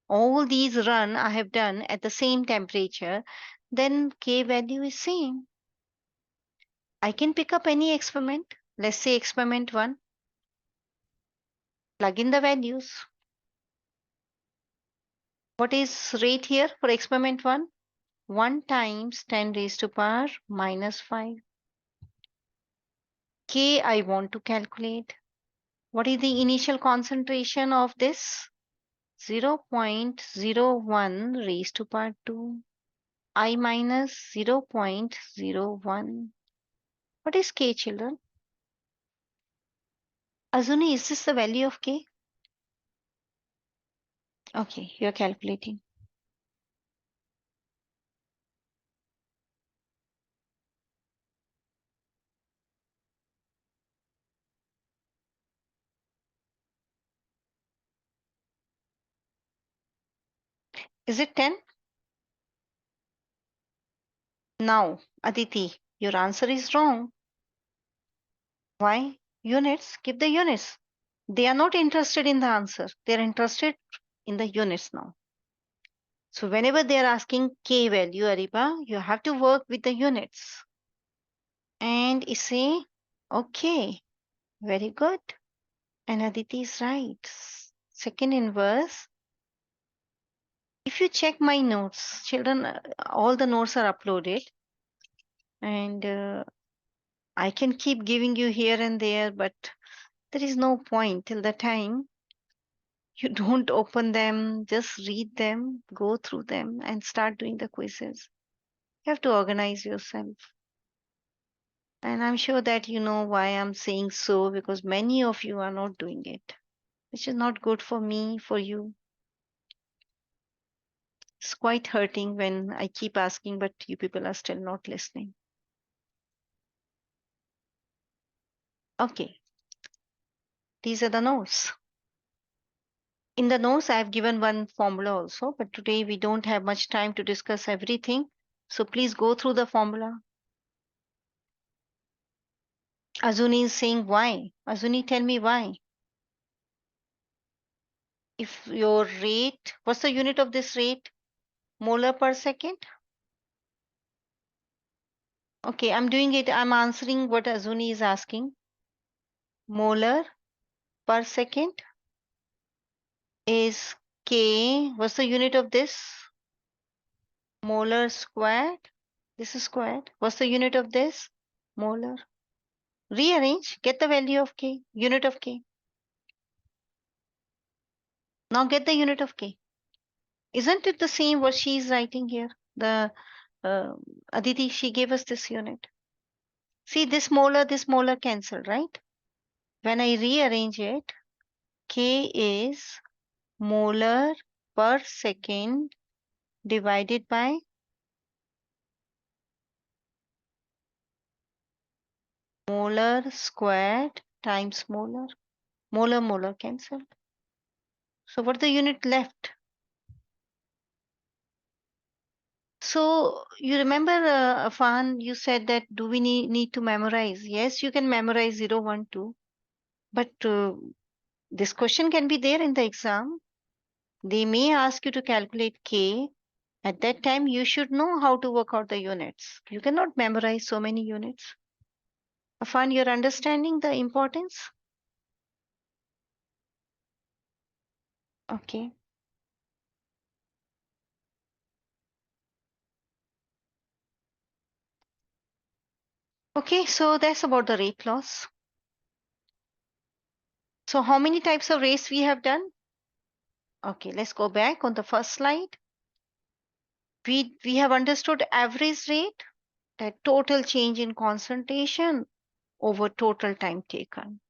all these run I have done at the same temperature, then K value is same. I can pick up any experiment. Let's say experiment 1. Plug in the values. What is rate here for experiment 1? 1 times 10 raised to power minus 5. K I want to calculate. What is the initial concentration of this? 0.01 raised to power 2. I minus 0.01. What is K, children? Azuni, is this the value of K? Okay, you are calculating. Is it 10? Now, Aditi, your answer is wrong. Why? Units, give the units. They are not interested in the answer. They are interested in the units now. So whenever they are asking K value, Ariba, you have to work with the units. And you say, okay, very good. And Aditi is right. Second inverse. If you check my notes, children, all the notes are uploaded. And I can keep giving you here and there, but there is no point till the time you don't open them, just read them, go through them, and start doing the quizzes. You have to organize yourself. And I'm sure that you know why I'm saying so, because many of you are not doing it, which is not good for me, for you. It's quite hurting when I keep asking, but you people are still not listening. Okay, these are the notes. In the notes, I have given one formula also, but today we don't have much time to discuss everything. So please go through the formula. Azuni is saying why. Azuni, tell me why. If your rate, what's the unit of this rate? Molar per second? Okay, I'm doing it. I'm answering what Azuni is asking. Molar per second is K. What's the unit of this? Molar squared. This is squared. What's the unit of this? Molar. Rearrange. Get the value of K. Unit of K. Now get the unit of K. Isn't it the same what she is writing here? The uh, Aditi, she gave us this unit. See, this molar cancel, right? When I rearrange it, K is molar per second divided by molar squared times molar. Molar cancel. So what the unit left? So you remember, Afan, you said that do we need to memorize? Yes, you can memorize 0, 1, 2. But this question can be there in the exam. They may ask you to calculate K. At that time, you should know how to work out the units. You cannot memorize so many units. Afan, you're understanding the importance? Okay. Okay, so that's about the rate loss. So how many types of rates we have done? Okay, let's go back on the first slide. We have understood average rate, that total change in concentration over total time taken.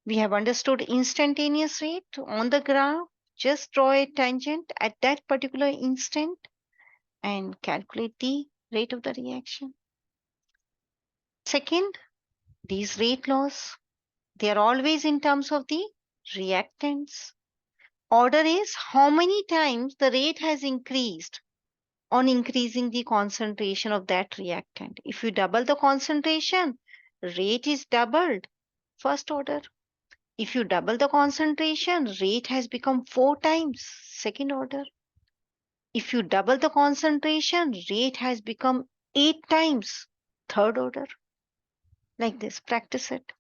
We have understood instantaneous rate on the graph. Just draw a tangent at that particular instant and calculate the rate of the reaction. Second, these rate laws, they are always in terms of the reactants. Order is how many times the rate has increased on increasing the concentration of that reactant. If you double the concentration, rate is doubled. First order. If you double the concentration, rate has become 4 times. Second order. If you double the concentration, rate has become 8 times. Third order. Like this. Practice it.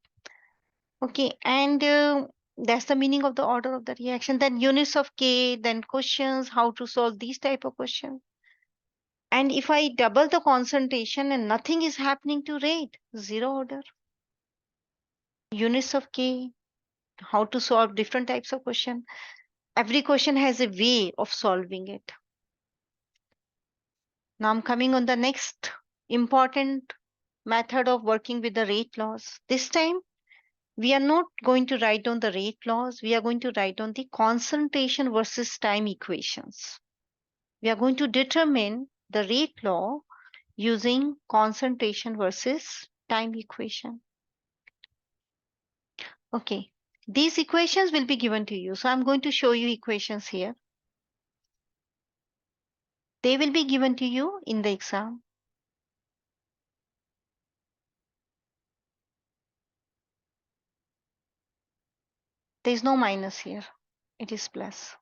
Okay. And that's the meaning of the order of the reaction. Then units of K, then questions, how to solve these type of questions. And if I double the concentration and nothing is happening to rate, zero order. Units of K, how to solve different types of question. Every question has a way of solving it. Now I'm coming on the next important method of working with the rate laws. This time we are not going to write down the rate laws. We are going to write down the concentration versus time equations. We are going to determine the rate law using concentration versus time equation. Okay, these equations will be given to you. So I'm going to show you equations here. They will be given to you in the exam. There is no minus here. It is plus.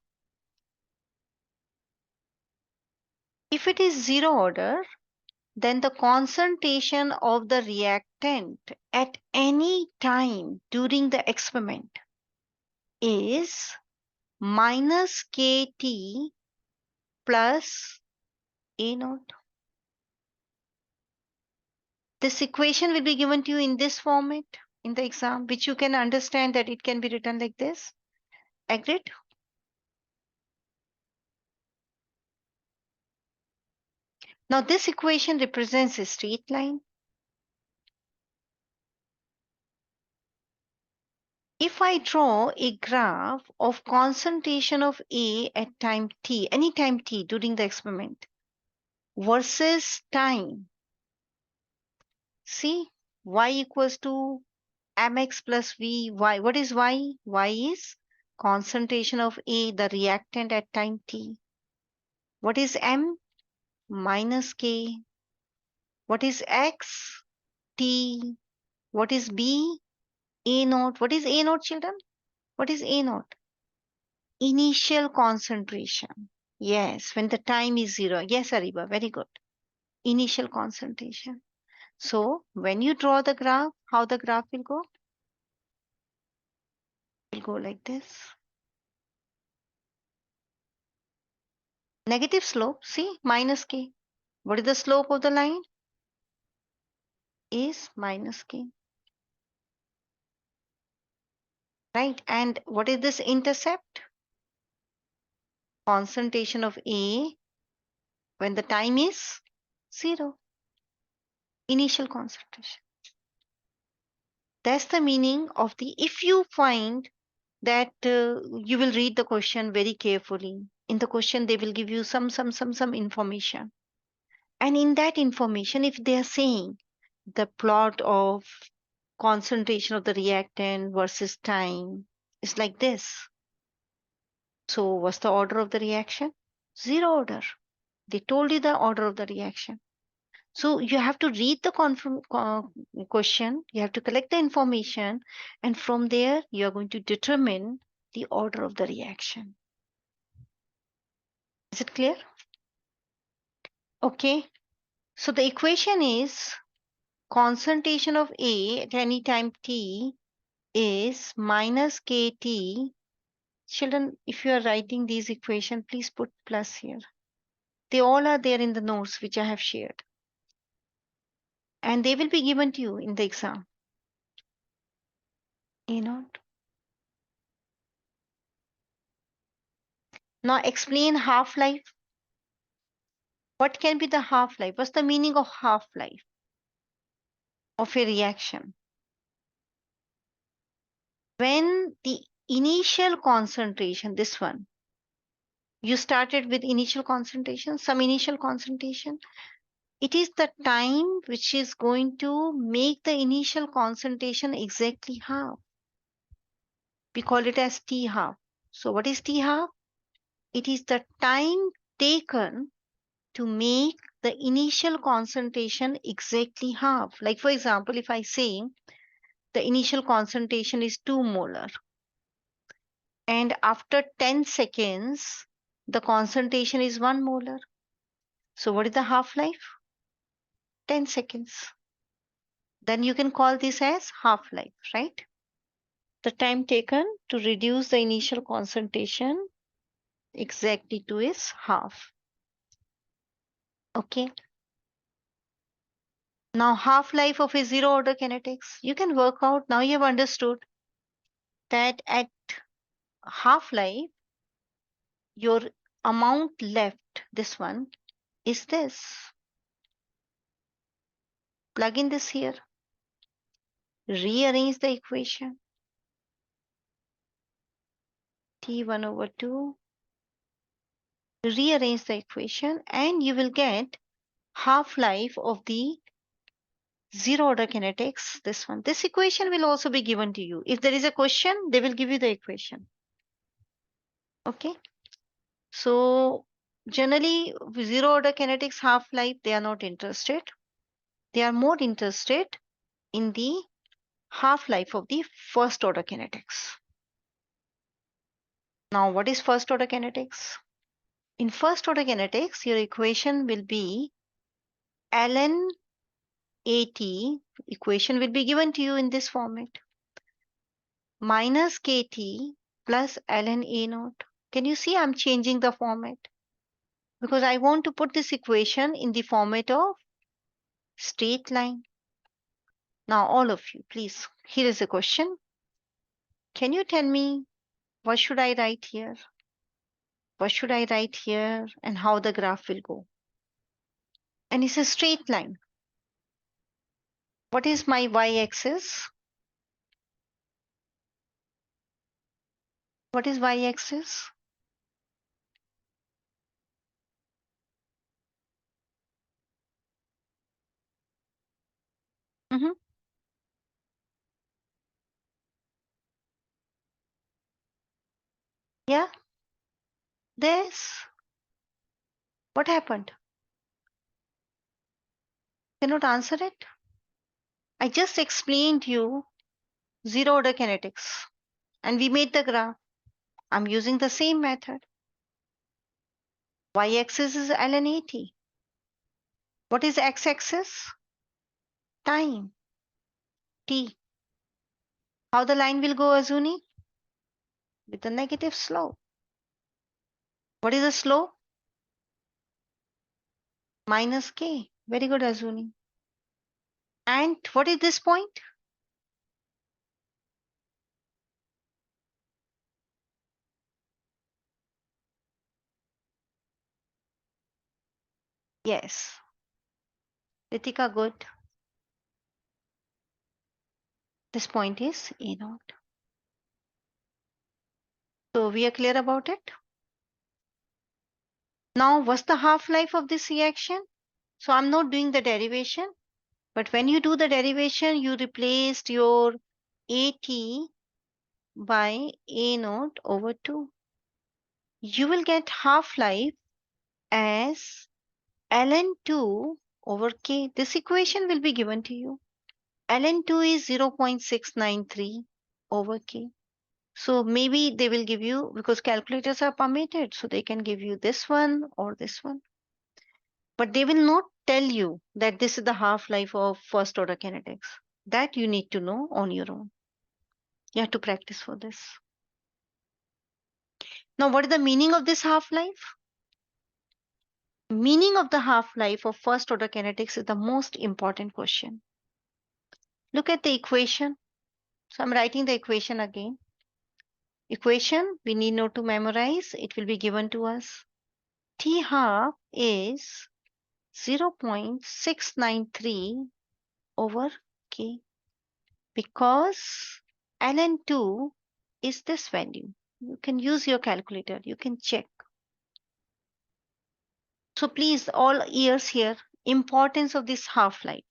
If it is zero order, then the concentration of the reactant at any time during the experiment is minus kT plus A naught. This equation will be given to you in this format in the exam, which you can understand that it can be written like this. Agreed? Now this equation represents a straight line. If I draw a graph of concentration of A at time t, any time t during the experiment, versus time, see, y equals to mx plus v, y. What is y? Y is concentration of A, the reactant at time t. What is m? Minus k. What is x? T. What is b? A naught. What is A naught, children? What is A naught? Initial concentration. Yes, when the time is zero. Yes, Ariba, very good. Initial concentration. So when you draw the graph, how the graph will go? It will go like this. Negative slope, see, minus k. What is the slope of the line? Is minus k. Right, and what is this intercept? Concentration of A when the time is zero. Initial concentration. That's the meaning of the, if you find that you will read the question very carefully. In the question, they will give you some information. And in that information, if they are saying the plot of concentration of the reactant versus time is like this. So what's the order of the reaction? Zero order. They told you the order of the reaction. So you have to read the question, you have to collect the information, and from there you are going to determine the order of the reaction. Is it clear? Okay. So the equation is concentration of A at any time t is minus kT. Children, if you are writing these equations, please put plus here. They all are there in the notes which I have shared. And they will be given to you in the exam. A naught. Now explain half-life. What can be the half-life? What's the meaning of half-life of a reaction? When the initial concentration, this one, you started with initial concentration, some initial concentration. It is the time which is going to make the initial concentration exactly half. We call it as T half. So what is T half? It is the time taken to make the initial concentration exactly half. Like for example, if I say the initial concentration is 2 molar and after 10 seconds the concentration is 1 molar. So what is the half life? 10 seconds. Then you can call this as half life, right? The time taken to reduce the initial concentration exactly to its half. Okay. Now half life of a zero order kinetics. You can work out. Now you have understood that at half life, your amount left, this one, is this. Plug in this here. Rearrange the equation. T1 over 2. Rearrange the equation and you will get half life of the zero order kinetics, this one. This equation will also be given to you. If there is a question, they will give you the equation. Okay. So generally, zero order kinetics half life, they are not interested. They are more interested in the half life of the first order kinetics. Now, what is first order kinetics? In first order kinetics, your equation will be ln at, equation will be given to you in this format, minus kt plus ln a naught. Can you see I'm changing the format? Because I want to put this equation in the format of straight line. Now, all of you, please, here is a question. Can you tell me what should I write here? What should I write here and how the graph will go? And it's a straight line. What is my y-axis? What is y-axis? Mm-hmm. Yeah, this. What happened? Cannot answer it? I just explained you zero order kinetics and we made the graph. I'm using the same method. Y-axis is ln at. What is x-axis? Time, t. How the line will go, Azuni? With the negative slope. What is the slope? Minus k. Very good, Azuni. And what is this point? Yes. Ritika, good. This point is A naught. So we are clear about it. Now, what's the half-life of this reaction? So I'm not doing the derivation, but when you do the derivation, you replaced your AT by A naught over 2. You will get half-life as ln 2 over k. This equation will be given to you. ln 2 is 0.693 over k. So maybe they will give you, because calculators are permitted, so they can give you this one or this one. But they will not tell you that this is the half-life of first order kinetics. That you need to know on your own. You have to practice for this. Now, what is the meaning of this half-life? Meaning of the half-life of first order kinetics is the most important question. Look at the equation. So I'm writing the equation again. Equation, we need not to memorize. It will be given to us. T half is 0.693 over k because ln 2 is this value. You can use your calculator. You can check. So please, all ears here, importance of this half-life.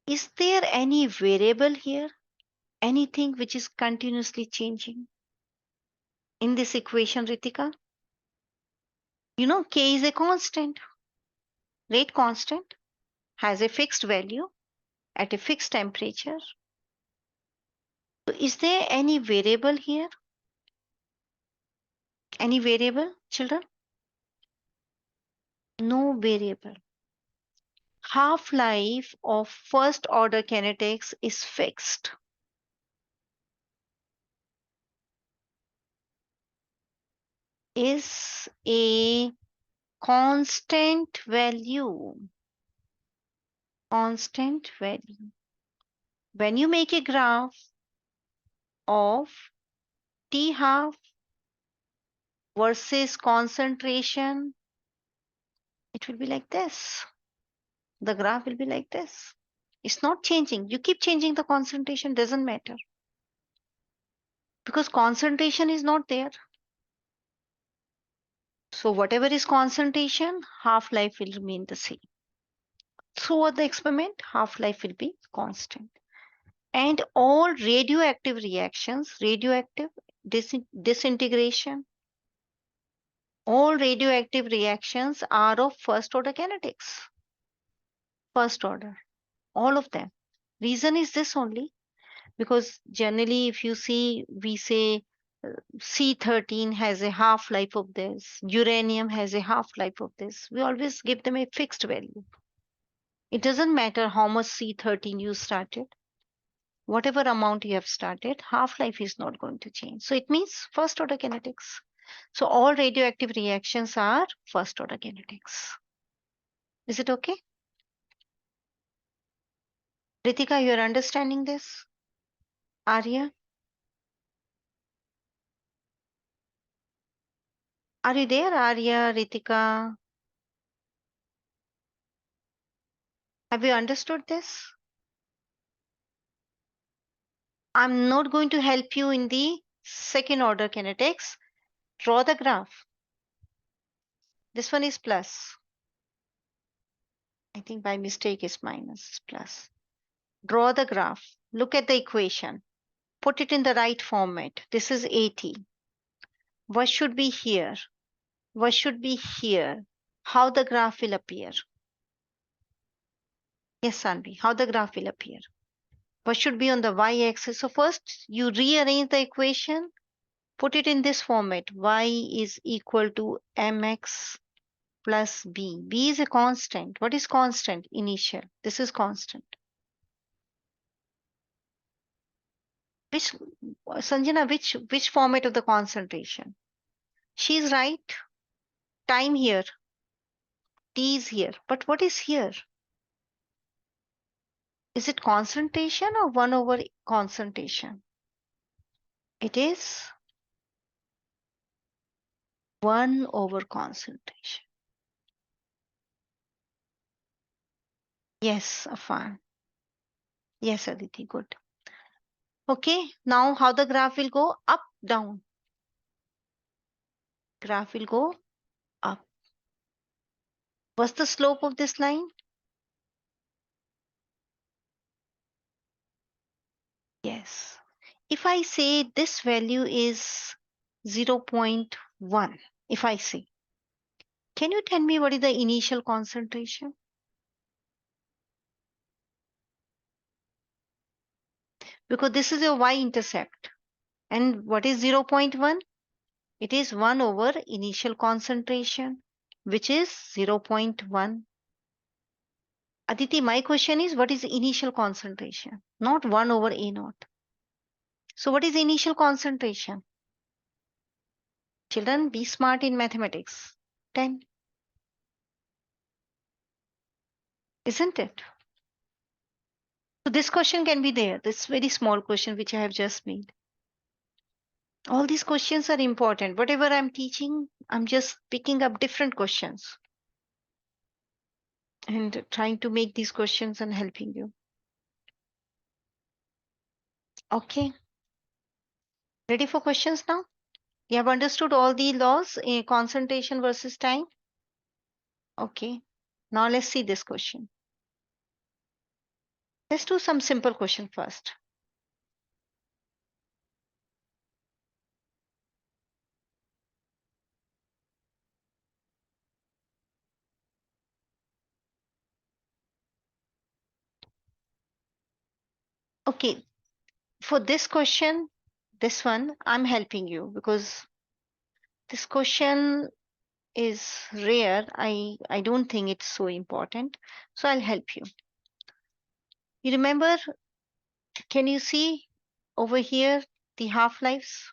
Is there any variable here? anything which is continuously changing in this equation, Ritika? You know, K is a constant, rate constant, has a fixed value at a fixed temperature. So is there any variable here? Any variable, children? No variable. Half-life of first order kinetics is fixed. Is a constant value. Constant value. When you make a graph of T half versus concentration, it will be like this. The graph will be like this. It's not changing. You keep changing the concentration, doesn't matter. Because concentration is not there. So whatever is concentration, half-life will remain the same. Throughout the experiment, half-life will be constant. And all radioactive reactions, radioactive disintegration, all radioactive reactions are of first order kinetics. First order, all of them. Reason is this only, because generally if you see, we say C13 has a half-life of this, uranium has a half-life of this. We always give them a fixed value. It doesn't matter how much C13 you started, whatever amount you have started, half-life is not going to change. So it means first order kinetics. So all radioactive reactions are first order kinetics. Is it okay? Ritika, you're understanding this? Arya? Are you there, Arya, Ritika? Have you understood this? I'm not going to help you in the second order kinetics. Draw the graph. This one is plus. I think by mistake is minus, plus. Draw the graph. Look at the equation. Put it in the right format. This is 80. What should be here? What should be here? How the graph will appear? Yes, Sanvi, how the graph will appear? What should be on the y-axis? So first you rearrange the equation, put it in this format. Y is equal to mx plus b. B is a constant. What is constant? Initial. This is constant. Which, Sanjana, which format of the concentration? She's right. Time here. T is here. But what is here? Is it concentration or 1 over concentration? It is 1 over concentration. Yes, Afan. Yes, Aditi, good. Okay, now how the graph will go? Up, down. Graph will go up. What's the slope of this line? Yes. If I say this value is 0.1, if I say, can you tell me what is the initial concentration? Because this is your y-intercept. And what is 0.1? It is 1 over initial concentration, which is 0.1. Aditi, my question is, what is initial concentration? Not 1 over A naught. So what is initial concentration? Children, be smart in mathematics. 10. Isn't it? So this question can be there. This very small question which I have just made. All these questions are important. Whatever I'm teaching, I'm just picking up different questions and trying to make these questions and helping you. Okay. Ready for questions now? You have understood all the laws, concentration versus time? Okay. Now let's see this question. Let's do some simple question first. Okay, for this question, this one, I'm helping you because this question is rare. I don't think it's so important. So I'll help you. You remember, can you see over here the half-lives?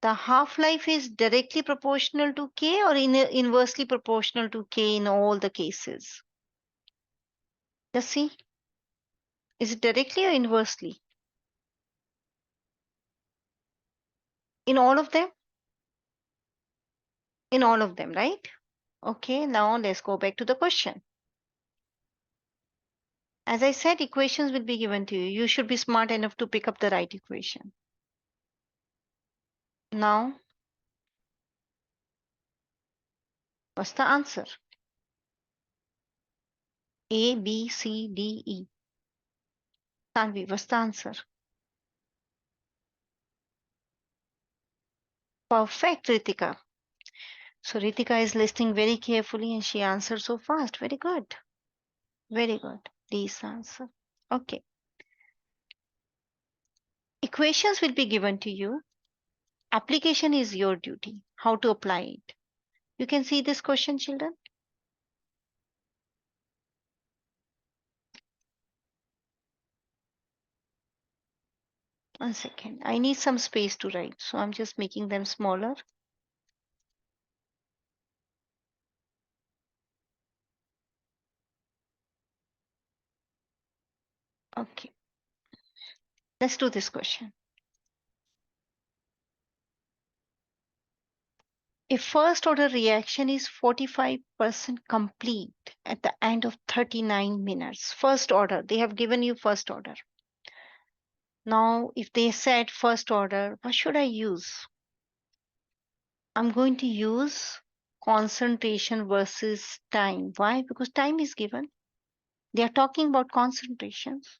The half-life is directly proportional to k or inversely proportional to k in all the cases? Just see, is it directly or inversely? In all of them? In all of them, right? Okay, now let's go back to the question. As I said, equations will be given to you. You should be smart enough to pick up the right equation. Now, what's the answer? A, B, C, D, E. Tanvi, what's the answer? Perfect, Ritika. So Ritika is listening very carefully and she answered so fast. Very good. Very good. D is the answer. Okay. Equations will be given to you. Application is your duty. How to apply it. You can see this question, children. One second. I need some space to write, so I'm just making them smaller. Okay. Let's do this question. If first order reaction is 45% complete at the end of 39 minutes, first order, they have given you first order. Now, if they said first order, what should I use? I'm going to use concentration versus time. Why? Because time is given. They are talking about concentrations.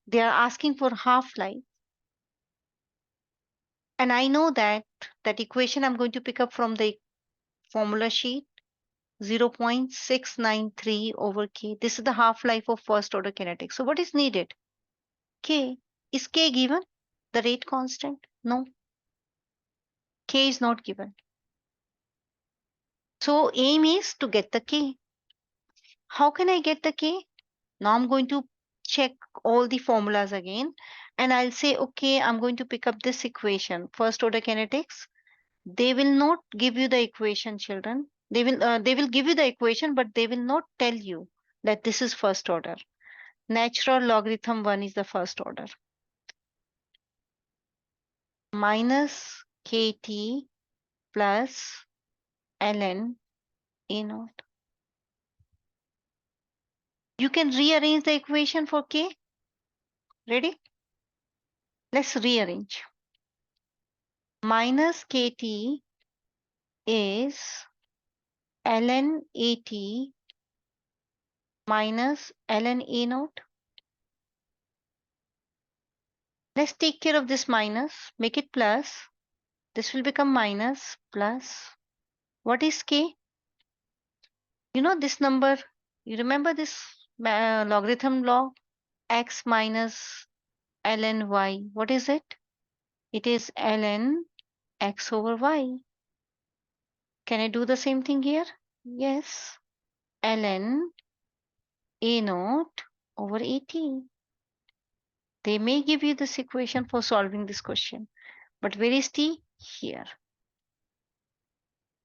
They are asking for half-life. And I know that equation I'm going to pick up from the formula sheet, 0.693 over K. This is the half-life of first order kinetics. So what is needed? K. Is K given? The rate constant? No. K is not given. So aim is to get the K. How can I get the K? Now I'm going to check all the formulas again and I'll say, okay, I'm going to pick up this equation, first order kinetics. They will not give you the equation, children. They will give you the equation, but they will not tell you that this is first order. Natural logarithm 1 is the first order. Minus kt plus ln a naught. You can rearrange the equation for k. Ready? Let's rearrange. Minus kt is ln at minus ln a naught. Let's take care of this minus, make it plus. This will become minus plus. What is k? You know this number, you remember this logarithm law? X minus ln y. What is it? It is ln x over y. Can I do the same thing here? Yes. ln a naught over at. They may give you this equation for solving this question. But where is t? Here.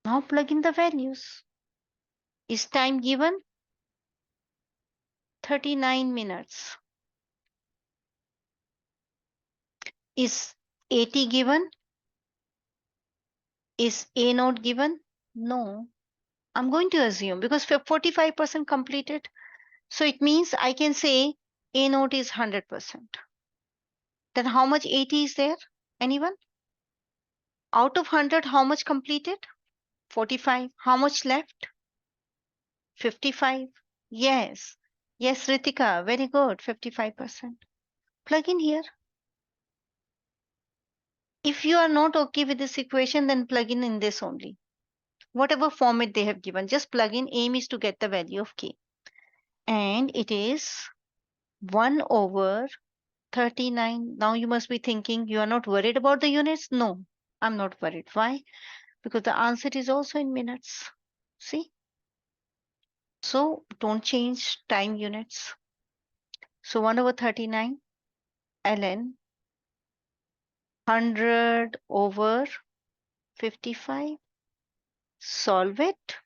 Now plug in the values. Is time given? 39 minutes. Is at given? Is a naught given? No. I'm going to assume because 45% completed. So it means I can say a naught is 100%. Then how much at is there? Anyone? Out of 100, how much completed? 45. How much left? 55. Yes. Yes, Ritika, very good. 55%. Plug in here. If you are not okay with this equation, then plug in this only. whatever format they have given. Just plug in. Aim is to get the value of k. And it is 1 over 39. Now you must be thinking, you are not worried about the units? No, I'm not worried. Why? Because the answer is also in minutes. See? So don't change time units. So 1 over 39 ln 100 over 55. Solve it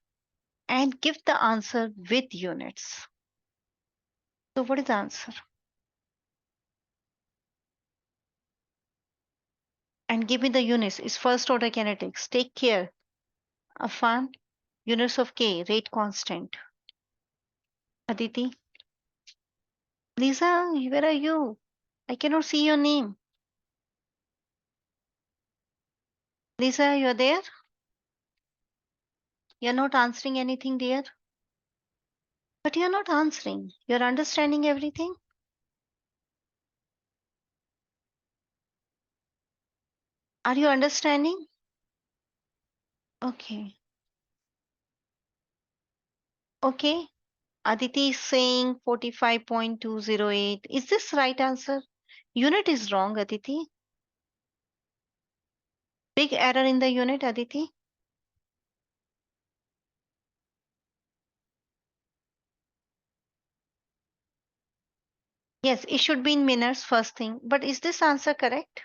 and give the answer with units. So what is the answer? And give me the units. It's first order kinetics. Take care. Afan, units of k, rate constant. Aditi, Lisa, where are you? I cannot see your name. Lisa, you're there? You're not answering anything, dear. But you're not answering. You're understanding everything? Are you understanding? Okay. Okay. Aditi is saying 45.208. Is this right answer? Unit is wrong, Aditi. Big error in the unit, Aditi. Yes, it should be in minutes first thing. But is this answer correct?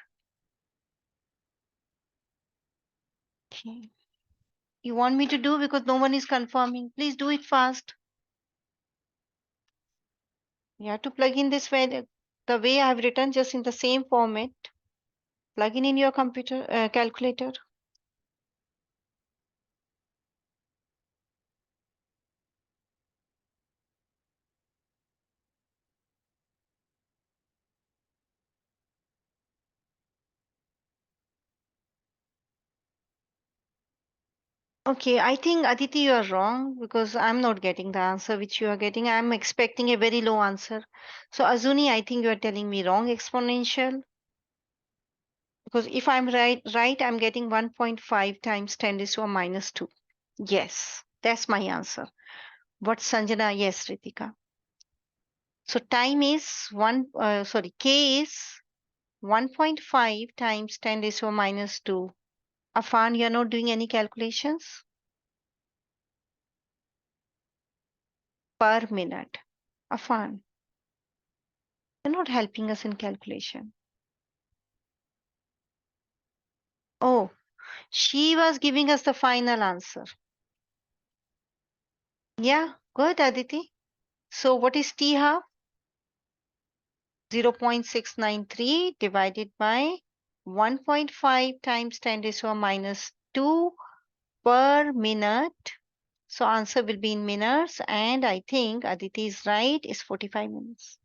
Okay. You want me to do because no one is confirming. Please do it fast. You have to plug in this way, the way I have written, just in the same format. Plug in your computer calculator. Okay, I think Aditi, you are wrong because I'm not getting the answer which you are getting. I'm expecting a very low answer. So Azuni, I think you are telling me wrong exponential because if I'm right, I'm getting 1.5 times 10 raised to a minus 2. Yes, that's my answer. What Sanjana? Yes, Ritika. So time is K is 1.5 times 10 raised to a minus 2. Afan, you're not doing any calculations per minute. Afan, you're not helping us in calculation. Oh, she was giving us the final answer. Yeah, good, Aditi. So what is T half? 0.693 divided by 1.5 times 10 raised to a minus 2 per minute. So answer will be in minutes, and I think Aditi is right, is 45 minutes.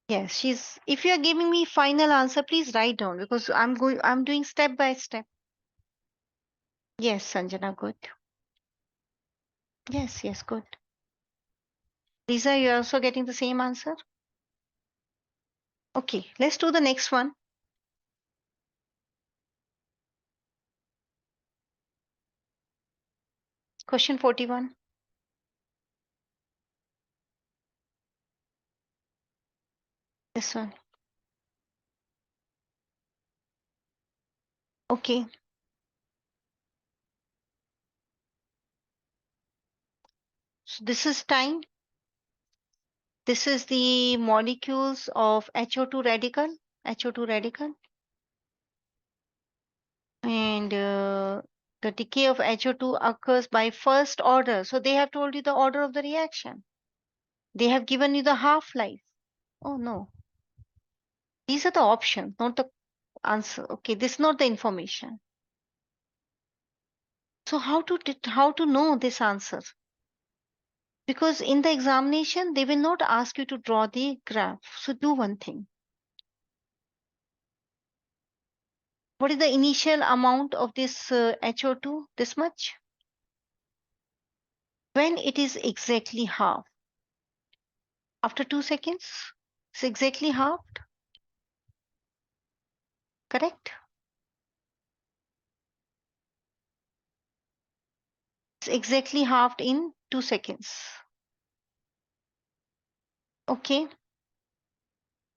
Yes, she's if you are giving me final answer, please write down because I'm doing step by step. Yes, Sanjana, good. Yes, yes, good. Lisa, you're also getting the same answer? Okay, let's do the next one. Question 41. This one. Okay. So this is time. This is the molecules of HO2 radical. HO2 radical. And the decay of HO2 occurs by first order. So they have told you the order of the reaction. They have given you the half-life. Oh no. These are the options, not the answer. Okay, this is not the information. So how to know this answer? Because in the examination they will not ask you to draw the graph. So do one thing. What is the initial amount of this HO2? This much? When it is exactly half. After 2 seconds, it's exactly halved. Correct? It's exactly halved in 2 seconds. Okay.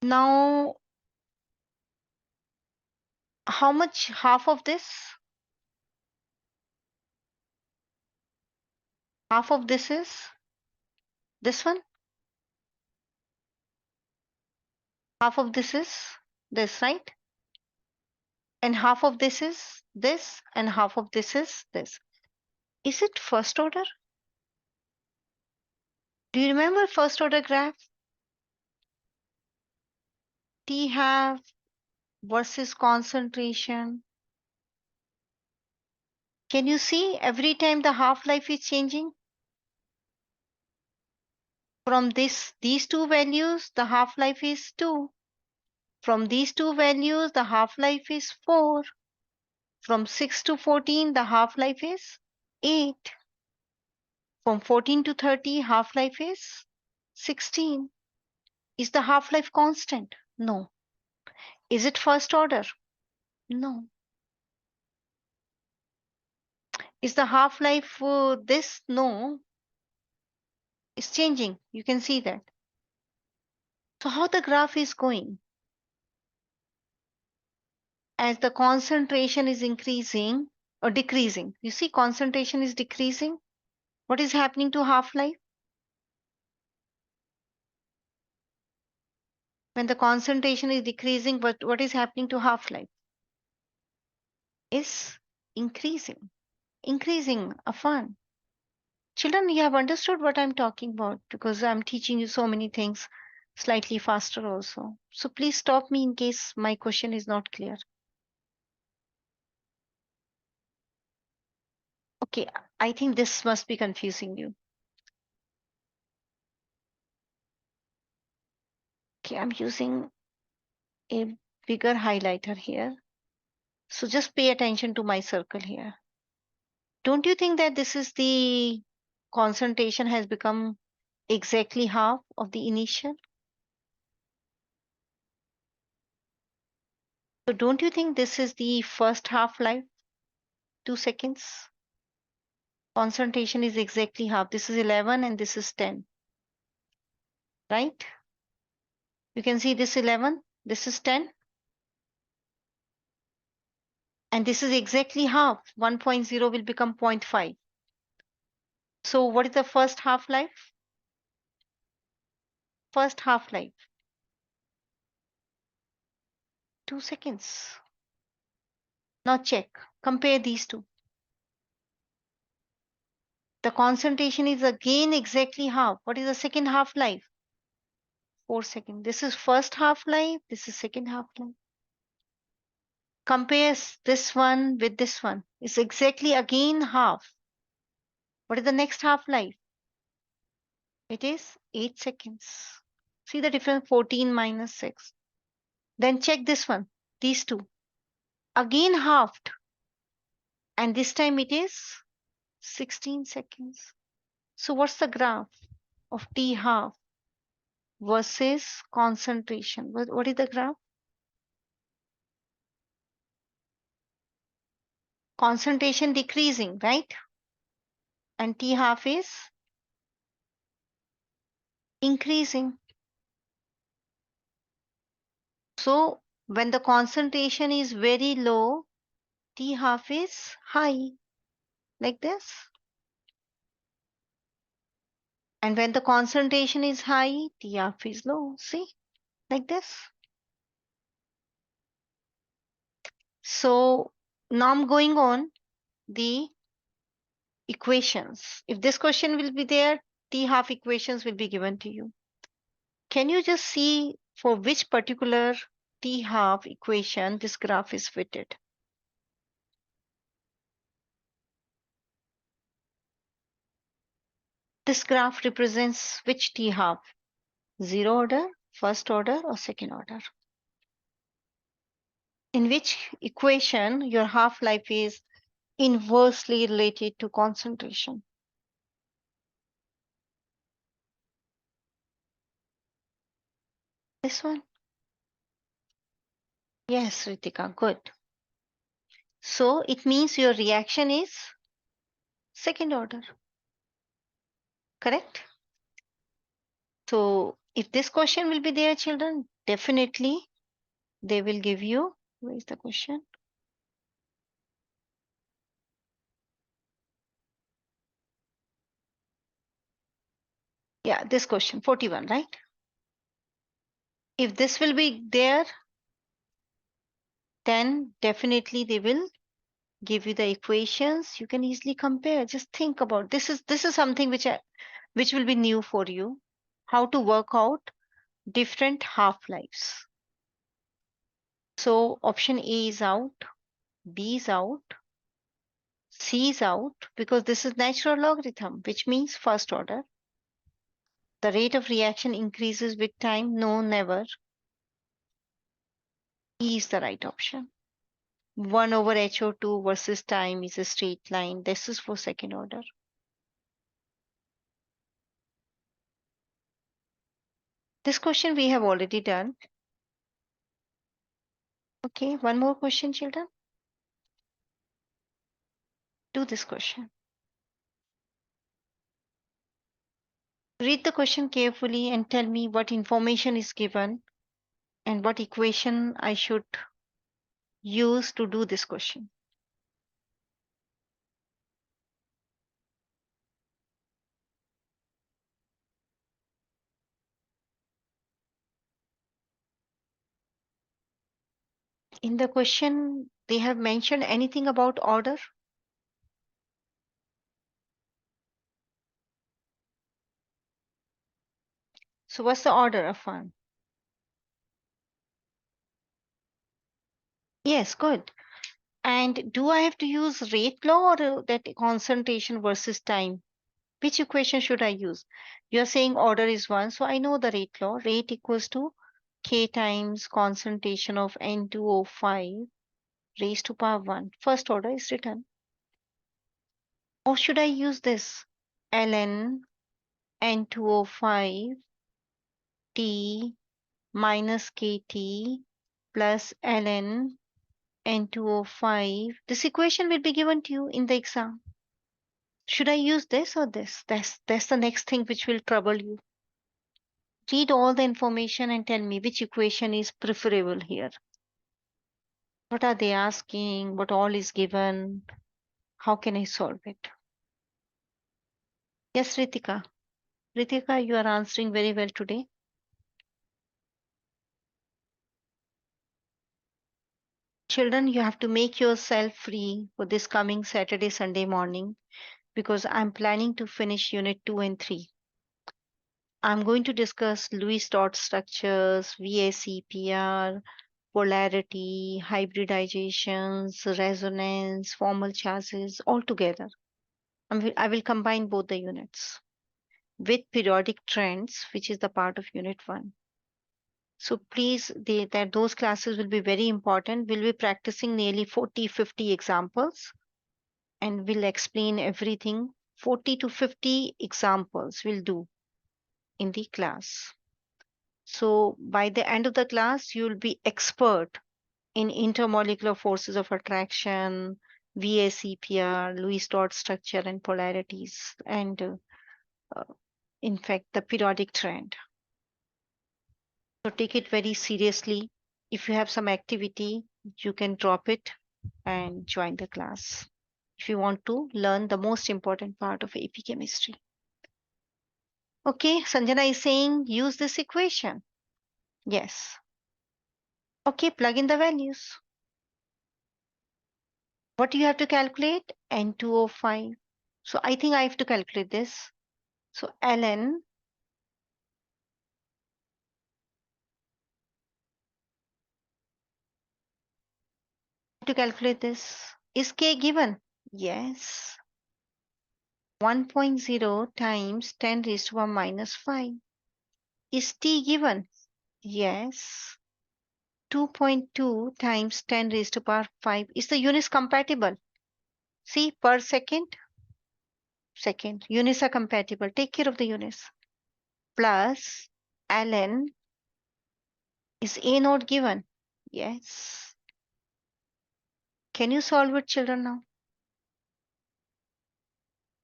Now, how much half of this? Half of this is this one. Half of this is this, right? And half of this is this, and half of this is this. Is it first order? Do you remember first order graph? T half versus concentration. Can you see every time the half-life is changing? From these two values, the half-life is 2. From these two values, the half-life is 4. From 6 to 14, the half-life is 8. From 14 to 30, half-life is 16. Is the half-life constant? No. Is it first order? No. Is the half-life this? No. It's changing. You can see that. So how the graph is going? As the concentration is increasing or decreasing. You see concentration is decreasing. What is happening to half-life? When the concentration is decreasing, but what is happening to half-life? Is increasing. Increasing a fun. Children, you have understood what I'm talking about because I'm teaching you so many things slightly faster also. So please stop me in case my question is not clear. Okay, I think this must be confusing you. Okay, I'm using a bigger highlighter here. So just pay attention to my circle here. Don't you think that this is the concentration has become exactly half of the initial? So don't you think this is the first half life, 2 seconds? Concentration is exactly half. This is 11 and this is 10, right? You can see this 11, this is 10, and this is exactly half. 1.0 will become 0.5. So what is the first half life? First half life, 2 seconds. Now check, compare these two. The concentration is again exactly half. What is the second half life? 4 seconds. This is first half life. This is second half life. Compares this one with this one. It's exactly again half. What is the next half life? It is 8 seconds. See the difference? 14 minus 6. Then check this one. These two. Again halved. And this time it is 16 seconds. So what's the graph of T half versus concentration? What is the graph? Concentration decreasing, right? And T half is increasing. So when the concentration is very low, T half is high, like this. And when the concentration is high, T half is low. See, like this. So now I'm going on the equations. If this question will be there, T half equations will be given to you. Can you just see for which particular T half equation this graph is fitted? This graph represents which T half? Zero order, first order, or second order? In which equation your half-life is inversely related to concentration? This one. Yes, Ritika, good. So it means your reaction is second order, correct? So if this question will be there, children, definitely they will give you. Where is the question? Yeah, this question, 41, right? If this will be there, then definitely they will give you the equations. You can easily compare. Just think about this is something which will be new for you. How to work out different half lives. So option A is out, B is out, C is out because this is natural logarithm, which means first order. The rate of reaction increases with time. No, never. E is the right option. 1 over HO2 versus time is a straight line. This is for second order. This question we have already done. Okay, one more question, children. Do this question. Read the question carefully and tell me what information is given and what equation I should use to do this question. In the question, they have mentioned anything about order. So what's the order of one? Yes, good. And do I have to use rate law or that concentration versus time? Which equation should I use? You're saying order is one, so I know the rate law. Rate equals to K times concentration of N2O5 raised to power 1. First order is written. Or should I use this? ln N2O5 T minus KT plus ln N2O5. This equation will be given to you in the exam. Should I use this or this? That's the next thing which will trouble you. Read all the information and tell me which equation is preferable here. What are they asking? What all is given? How can I solve it? Yes, Ritika. Ritika, you are answering very well today. Children, you have to make yourself free for this coming Saturday, Sunday morning because I'm planning to finish unit 2 and 3. I'm going to discuss Lewis dot structures, VACPR, polarity, hybridizations, resonance, formal charges all together. I will combine both the units with periodic trends, which is the part of unit 1. So please, that those classes will be very important. We'll be practicing nearly 40, 50 examples and we'll explain everything. 40 to 50 examples we'll do in the class. So by the end of the class, you'll be expert in intermolecular forces of attraction, VACPR, Lewis dot structure and polarities, and uh, in fact, the periodic trend. So take it very seriously. If you have some activity, you can drop it and join the class if you want to learn the most important part of AP chemistry. Okay, Sanjana is saying use this equation. Yes. Okay, plug in the values. What do you have to calculate? N2O5. So I think I have to calculate this. So ln to calculate this. Is K given? Yes. 1.0 times 10 raised to the power minus 5. Is T given? Yes. 2.2 times 10 raised to the power 5. Is the units compatible? See, per second, second. Units are compatible. Take care of the units. Plus ln is A not given. Yes. Can you solve it, children, now?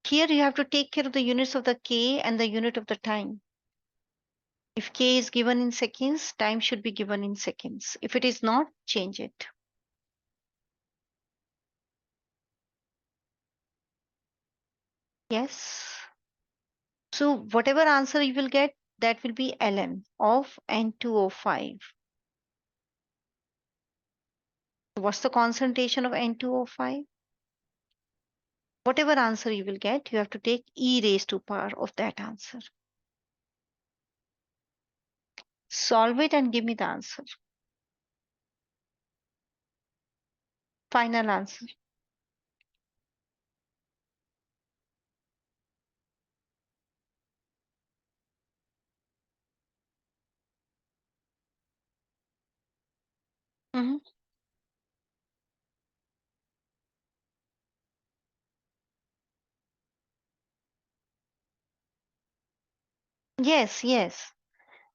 Here you have to take care of the units of the K and the unit of the time. If K is given in seconds, time should be given in seconds. If it is not, change it. Yes. So whatever answer you will get, that will be ln of N2O5. What's the concentration of N2O5? Whatever answer you will get, you have to take e raised to power of that answer. Solve it and give me the answer. Final answer. Mhm. Yes, yes.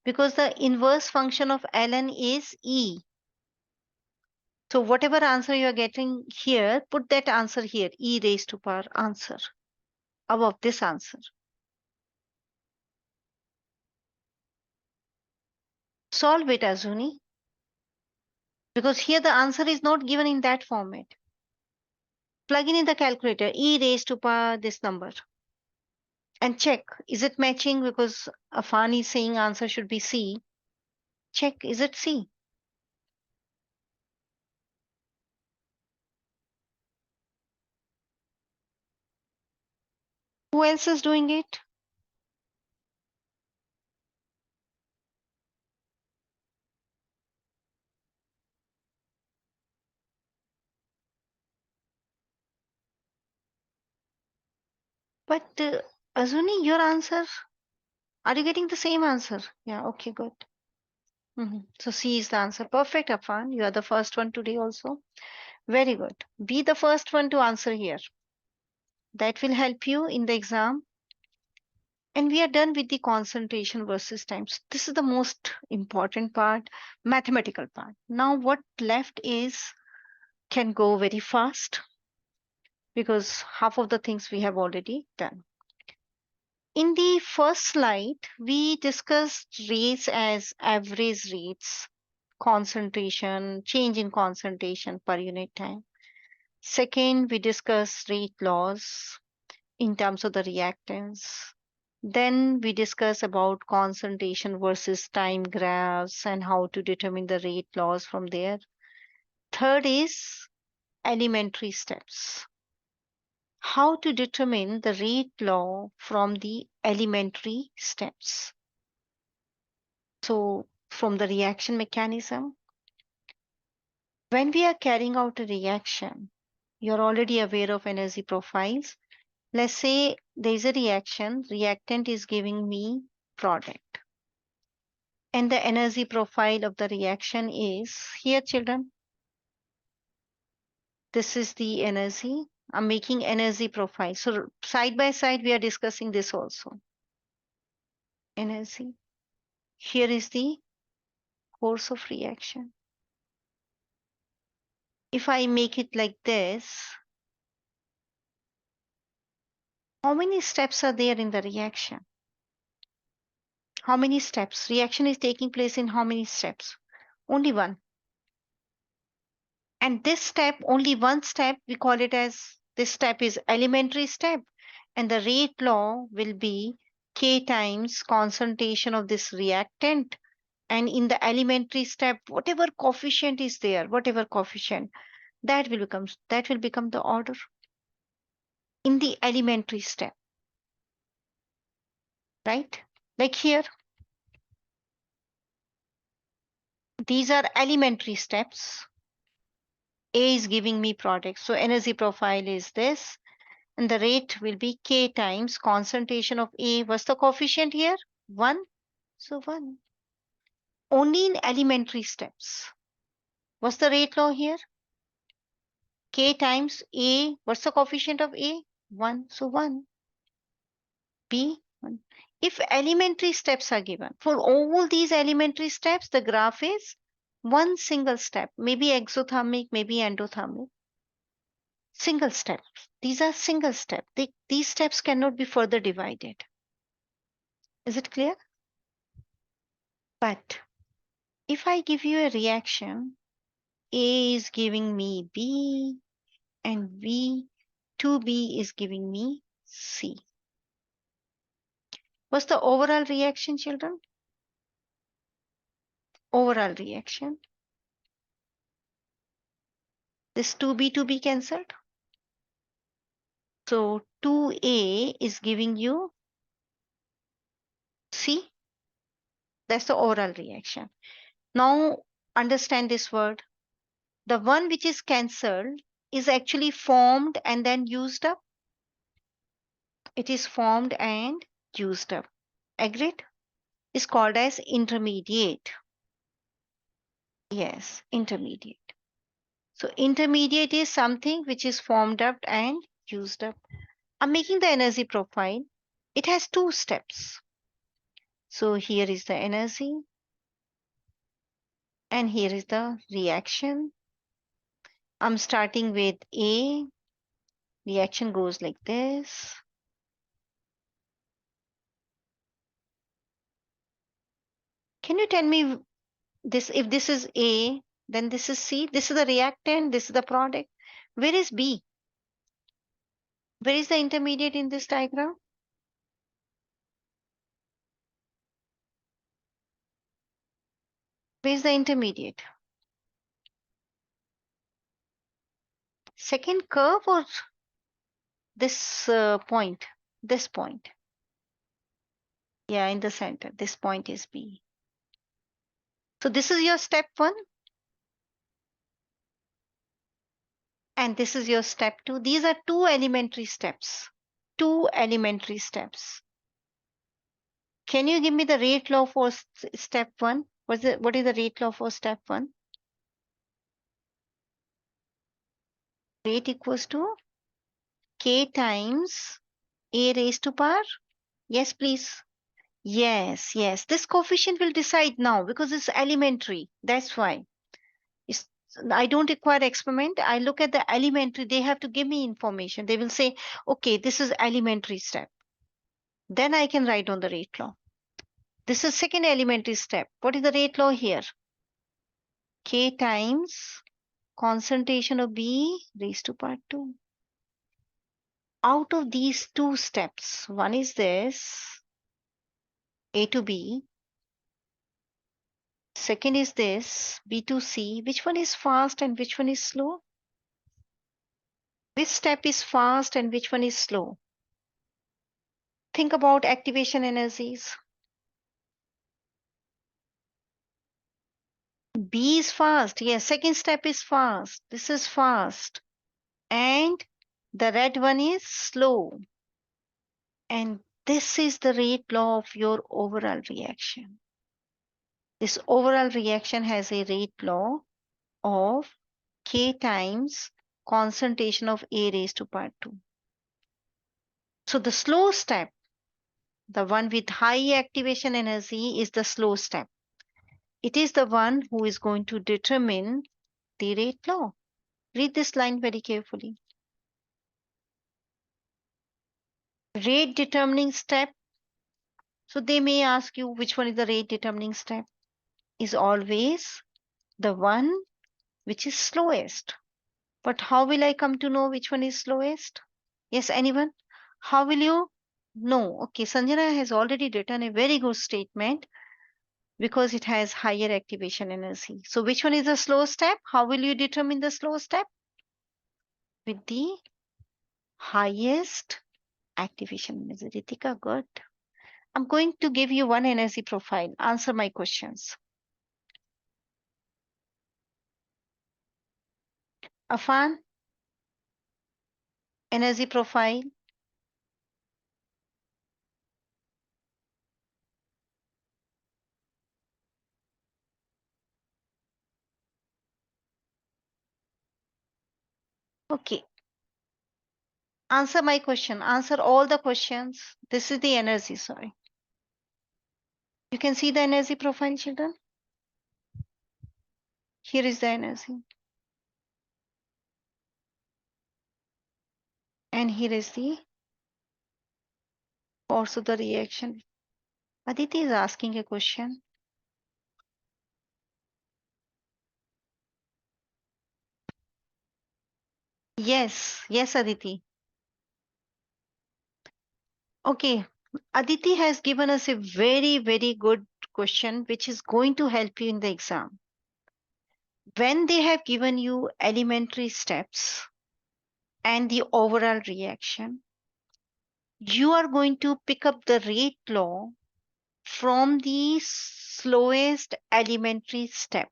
Because the inverse function of ln is e. So whatever answer you are getting here, put that answer here, e raised to power answer above this answer. Solve it, Azuni, because here the answer is not given in that format. Plug in the calculator, e raised to power this number, and check, is it matching? Because Afan is saying answer should be C. Check, is it C? Who else is doing it? But Azuni, your answer, are you getting the same answer? Yeah, okay, good. So C is the answer. Perfect, Afan. You are the first one today also. Very good. Be the first one to answer here. That will help you in the exam. And we are done with the concentration versus times. This is the most important part, mathematical part. Now, what left is can go very fast because half of the things we have already done. In the first slide, we discussed rates as average rates, concentration, change in concentration per unit time. Second, we discussed rate laws in terms of the reactants. Then we discuss about concentration versus time graphs and how to determine the rate laws from there. Third is elementary steps. How to determine the rate law from the elementary steps. So from the reaction mechanism, when we are carrying out a reaction, you're already aware of energy profiles. Let's say there is a reaction, reactant is giving me product. And the energy profile of the reaction is here, children. This is the energy. I'm making energy profile. So side by side, we are discussing this also. Energy. Here is the course of reaction. If I make it like this, how many steps are there in the reaction? How many steps? Reaction is taking place in how many steps? Only one. And this step, only one step, we call it as this step is elementary step. And the rate law will be K times concentration of this reactant. And in the elementary step, whatever coefficient is there, whatever coefficient, that will become the order in the elementary step, right? Like here, these are elementary steps. A is giving me product. So energy profile is this. And the rate will be K times concentration of A. What's the coefficient here? 1. So 1. Only in elementary steps. What's the rate law here? K times A. What's the coefficient of A? 1. So 1. B. 1. If elementary steps are given, for all these elementary steps, the graph is One single step, maybe exothermic, maybe endothermic. Single steps. These are single steps. These steps cannot be further divided. Is it clear? But if I give you a reaction, A is giving me B and B, 2B is giving me C. What's the overall reaction, children? Overall reaction. This 2B, 2B cancelled. So 2A is giving you C. That's the overall reaction. Now understand this word. The one which is cancelled is actually formed and then used up. It is formed and used up. Agreed? Is called as intermediate. Yes, intermediate. So intermediate is something which is formed up and used up. I'm making the energy profile. It has two steps. So here is the energy and here is the reaction. I'm starting with A. Reaction goes like this. Can you tell me this, if this is A, then this is C, this is the reactant, this is the product. Where is B? Where is the intermediate in this diagram? Where is the intermediate? Second curve or this point? This point. Yeah, in the center. This point is B. So this is your step 1 and this is your step 2. These are two elementary steps. Two elementary steps. Can you give me the rate law for step 1? What is the rate law for step 1? Rate equals to K times A raised to power? Yes, please. Yes, yes. This coefficient will decide now because it's elementary. That's why. It's, I don't require experiment. I look at the elementary. They have to give me information. They will say, okay, this is elementary step. Then I can write on the rate law. This is second elementary step. What is the rate law here? K times concentration of B raised to power 2. Out of these two steps, one is this, A to B. Second is this, B to C. Which one is fast and which one is slow? Which step is fast and which one is slow? Think about activation energies. B is fast. Yes, second step is fast. This is fast. And the red one is slow. And this is the rate law of your overall reaction. This overall reaction has a rate law of K times concentration of A raised to power 2. So the slow step, the one with high activation energy, is the slow step. It is the one who is going to determine the rate law. Read this line very carefully. Rate determining step. So they may ask you which one is the rate determining step. Is always the one which is slowest. But how will I come to know which one is slowest? Yes, anyone? How will you know? Okay, Sanjana has already written a very good statement because it has higher activation energy. So which one is the slow step? How will you determine the slow step? With the highest activation energy. Ritika, good. I'm going to give you one energy profile. Answer my questions. Afan, energy profile. Okay. Answer my question. Answer all the questions. This is the energy, sorry. You can see the energy profile, children. Here is the energy. And here is the force of the reaction. Aditi is asking a question. Yes, yes, Aditi. Okay, Aditi has given us a very, very good question which is going to help you in the exam. When they have given you elementary steps and the overall reaction, you are going to pick up the rate law from the slowest elementary step.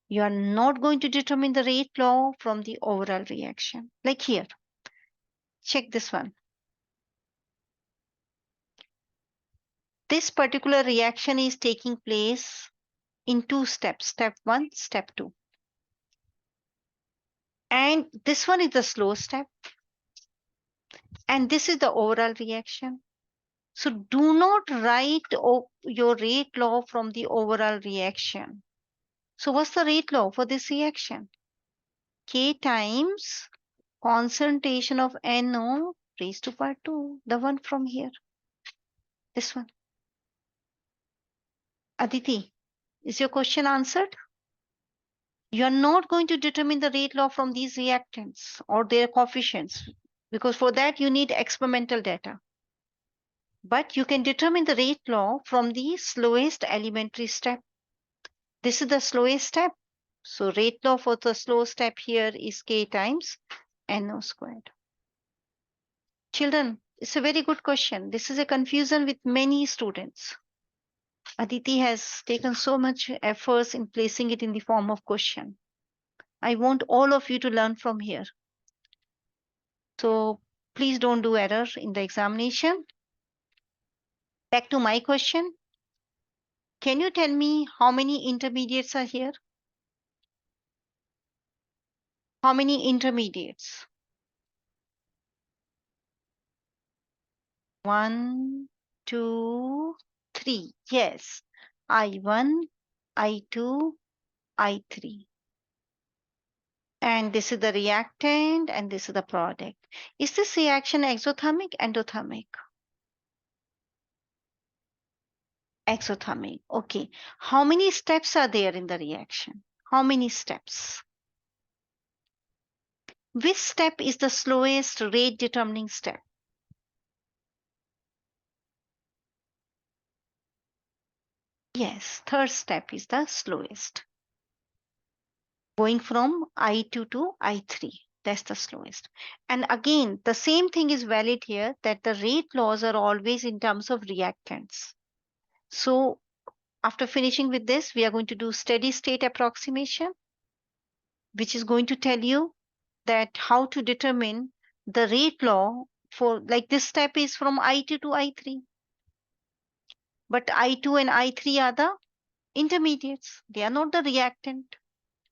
You are not going to determine the rate law from the overall reaction. Like here, check this one. This particular reaction is taking place in two steps, step one, step two. And this one is the slow step. And this is the overall reaction. So do not write your rate law from the overall reaction. So what's the rate law for this reaction? K times concentration of NO raised to power 2, the one from here, this one. Aditi, is your question answered? You are not going to determine the rate law from these reactants or their coefficients because for that you need experimental data. But you can determine the rate law from the slowest elementary step. This is the slowest step. So rate law for the slow step here is K times NO squared. Children, it's a very good question. This is a confusion with many students. Aditi has taken so much efforts in placing it in the form of question. I want all of you to learn from here. So please don't do error in the examination. Back to my question. Can you tell me how many intermediates are here? How many intermediates? 1, 2, 3. Yes. I1, I2, I3. And this is the reactant and this is the product. Is this reaction exothermic, endothermic? Exothermic. Okay. How many steps are there in the reaction? How many steps? Which step is the slowest rate determining step? Yes, third step is the slowest. Going from I2 to I3. That's the slowest. And again, the same thing is valid here that the rate laws are always in terms of reactants. So after finishing with this, we are going to do steady state approximation, which is going to tell you that how to determine the rate law for like this step is from I2 to I3. But I2 and I3 are the intermediates. They are not the reactant.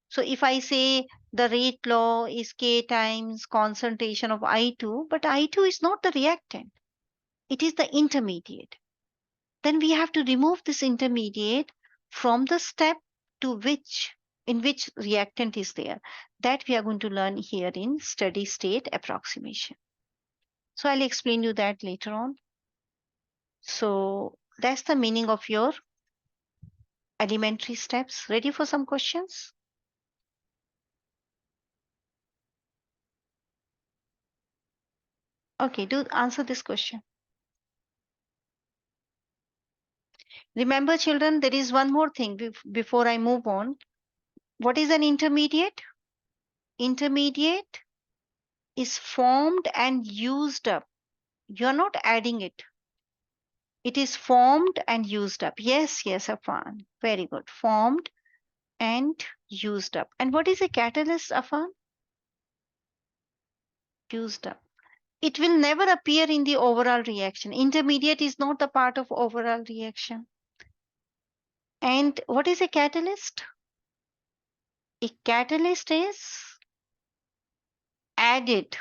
So if I say the rate law is K times concentration of I2, but I2 is not the reactant. It is the intermediate. Then we have to remove this intermediate from the step to which in which reactant is there. That we are going to learn here in steady state approximation. So I'll explain you that later on. So that's the meaning of your elementary steps. Ready for some questions? Okay, do answer this question. Remember, children, there is one more thing before I move on. What is an intermediate? Intermediate is formed and used up. You're not adding it. It is formed and used up. Yes, yes, Afan. Very good. Formed and used up. And what is a catalyst, Afan? Used up. It will never appear in the overall reaction. Intermediate is not a part of overall reaction. And what is a catalyst? A catalyst is added,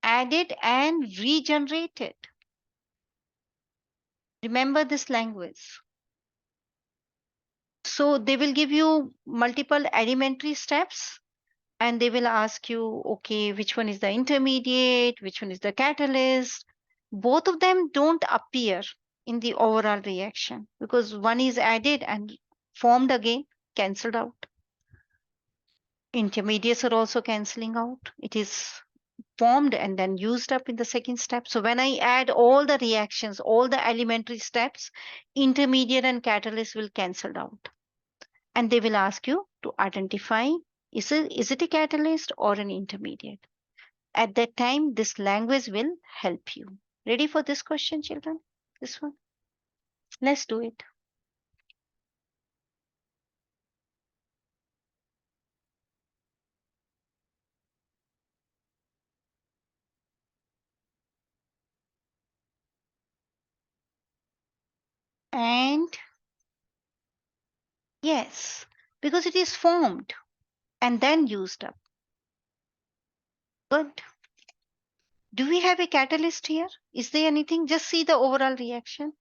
added and regenerated. Remember this language. So they will give you multiple elementary steps and they will ask you, okay, which one is the intermediate, which one is the catalyst. Both of them don't appear in the overall reaction because one is added and formed again, cancelled out. Intermediates are also cancelling out. It is formed and then used up in the second step. So when I add all the reactions, all the elementary steps, intermediate and catalyst will cancel out. And they will ask you to identify, is it a catalyst or an intermediate? At that time, this language will help you. Ready for this question, children? This one? Let's do it. And yes, because it is formed and then used up. Good. Do we have a catalyst here? Is there anything? Just see the overall reaction.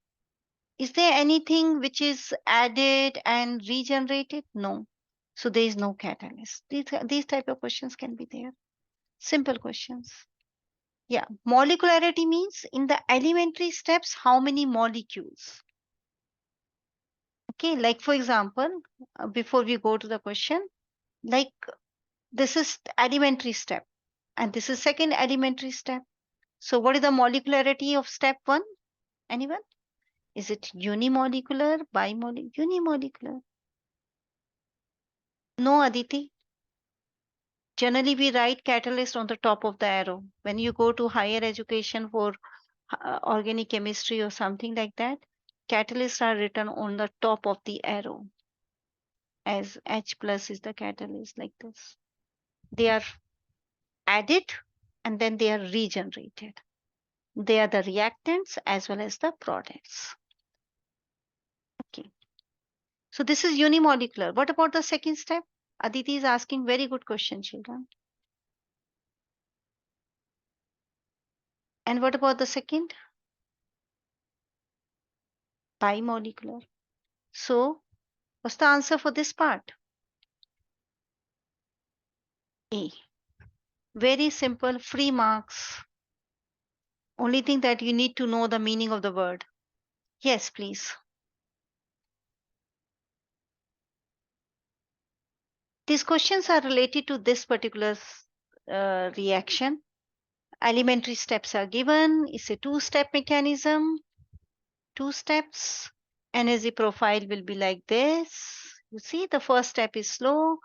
Is there anything which is added and regenerated? No. So there is no catalyst. These type of questions can be there. Simple questions. Yeah. Molecularity means in the elementary steps, how many molecules? Okay. Like for example, before we go to the question, like this is elementary step and this is second elementary step. So what is the molecularity of step one? Anyone? Is it unimolecular, bimolecular, unimolecular? No, Aditi. Generally, we write catalyst on the top of the arrow. When you go to higher education for organic chemistry or something like that, catalysts are written on the top of the arrow as H plus is the catalyst like this. They are added and then they are regenerated. They are the reactants as well as the products. Okay. So this is unimolecular. What about the second step? Aditi is asking very good question, children. And what about the second? Bimolecular. So what's the answer for this part? A. Very simple, free marks. Only thing that you need to know the meaning of the word. Yes, please. These questions are related to this particular reaction. Elementary steps are given. It's a two-step mechanism. Two steps. Energy profile will be like this. You see, the first step is slow.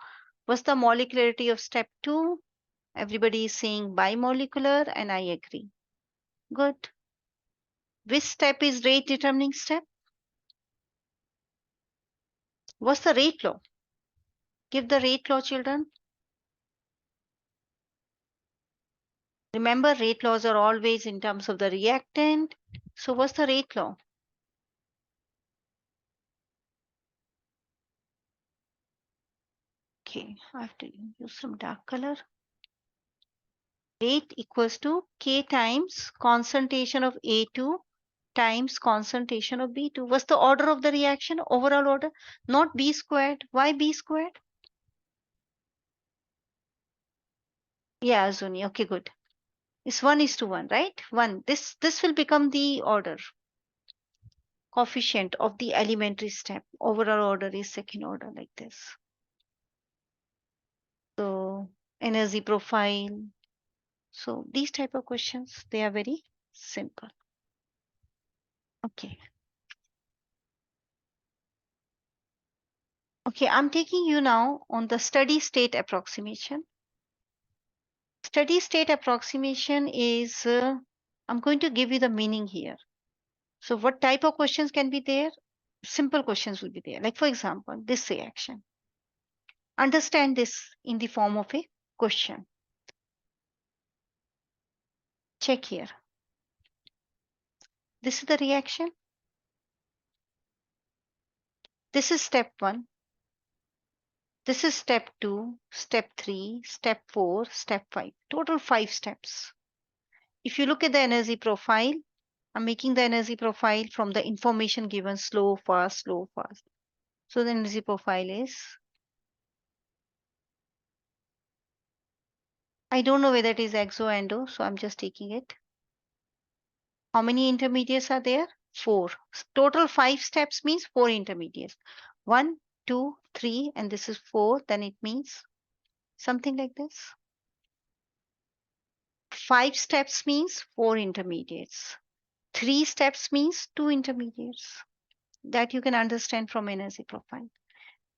What's the molecularity of step two? Everybody is saying bimolecular, and I agree. Good. Which step is rate determining step? What's the rate law? Give the rate law, children. Remember, rate laws are always in terms of the reactant. So what's the rate law? Okay, I have to use some dark color. Rate equals to K times concentration of A2 times concentration of B2. What's the order of the reaction? Overall order, not B squared. Why B squared? Yeah, Zuni. Okay, good. It's 1:1, right? 1. This will become the order coefficient of the elementary step. Overall order is second order like this. So energy profile. So these type of questions, they are very simple. Okay. Okay, I'm taking you now on the steady state approximation. Steady state approximation is, I'm going to give you the meaning here. So what type of questions can be there? Simple questions will be there. Like for example, this reaction. Understand this in the form of a question. Check here. This is the reaction. This is step 1. This is step 2, step 3, step 4, step 5. Total 5 steps. If you look at the energy profile, I'm making the energy profile from the information given slow, fast, slow, fast. So the energy profile is, I don't know whether it is exo endo, so I'm just taking it. How many intermediates are there? 4. Total 5 steps means 4 intermediates. 1, 2, 3, and this is 4. Then it means something like this. 5 steps means 4 intermediates. 3 steps means 2 intermediates. That you can understand from energy profile.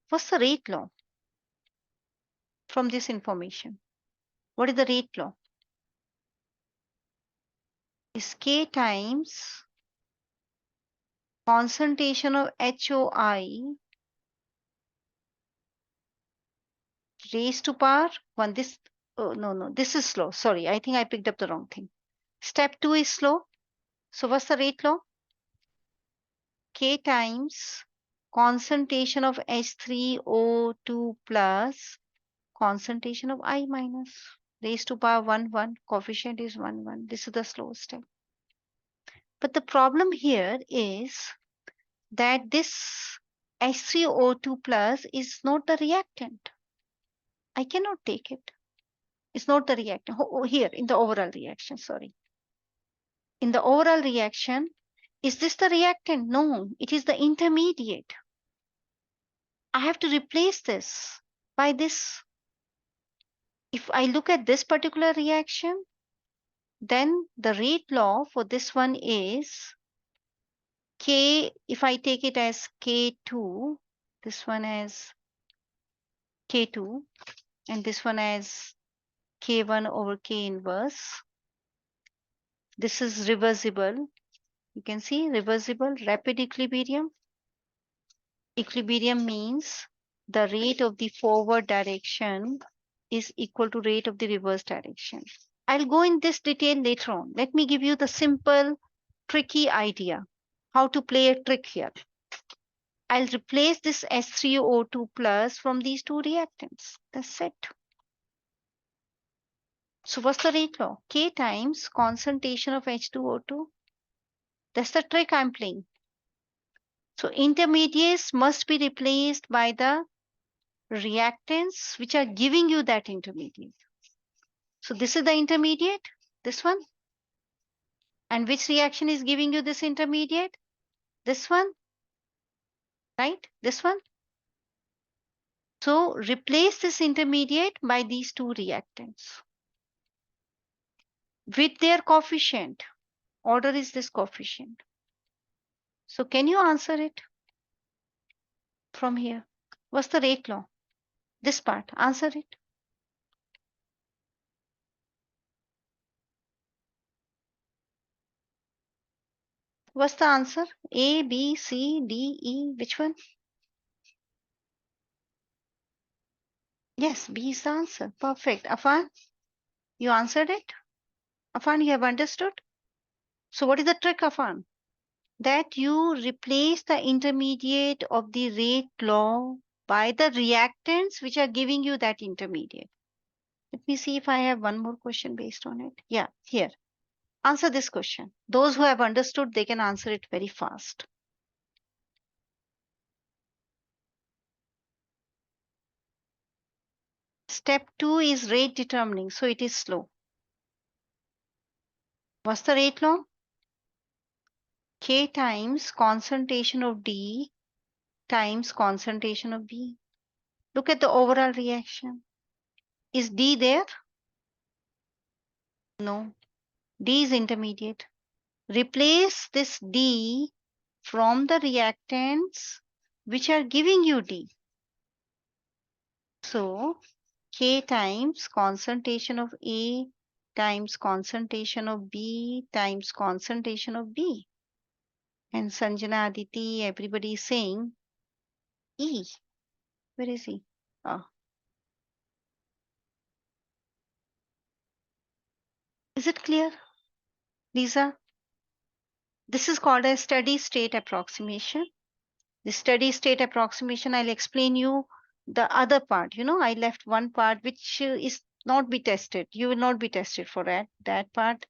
What's the rate law from this information? What is the rate law? Is K times concentration of HOI raised to power 1. This, oh, no, this is slow. Sorry, I think I picked up the wrong thing. Step 2 is slow. So what's the rate law? K times concentration of H3O2 plus concentration of I minus raised to power 1, 1. Coefficient is 1, 1. This is the slow step. But the problem here is that this H3O2 plus is not the reactant. I cannot take it. It's not the reactant. Here in the overall reaction, sorry. In the overall reaction, is this the reactant? No, it is the intermediate. I have to replace this by this. If I look at this particular reaction, then the rate law for this one is K, if I take it as K2, this one as K2, and this one as K1 over K inverse. This is reversible. You can see reversible, rapid equilibrium. Equilibrium means the rate of the forward direction is equal to rate of the reverse direction. I'll go in this detail later on. Let me give you the simple, tricky idea, how to play a trick here. I'll replace this S3O2 plus from these two reactants. That's it. So what's the rate law? K times concentration of H2O2. That's the trick I'm playing. So intermediates must be replaced by the reactants which are giving you that intermediate. So this is the intermediate, this one. And which reaction is giving you this intermediate? This one, right? This one. So replace this intermediate by these two reactants with their coefficient. Order is this coefficient. So can you answer it from here? What's the rate law? This part, answer it. What's the answer? A, B, C, D, E, which one? Yes, B is the answer. Perfect. Afan, you answered it? Afan, you have understood? So what is the trick, Afan? That you replace the intermediate of the rate law by the reactants which are giving you that intermediate. Let me see if I have one more question based on it. Yeah, here. Answer this question. Those who have understood, they can answer it very fast. Step 2 is rate determining, so it is slow. What's the rate law? K times concentration of D times concentration of B. Look at the overall reaction. Is D there? No. D is intermediate. Replace this D from the reactants which are giving you D. So K times concentration of A times concentration of B times concentration of B. And Sanjana, Aditi, everybody is saying E. Where is he? Oh. Is it clear, Lisa? This is called a steady state approximation. The steady state approximation, I'll explain you the other part. You know, I left one part which is not be tested. You will not be tested for that part.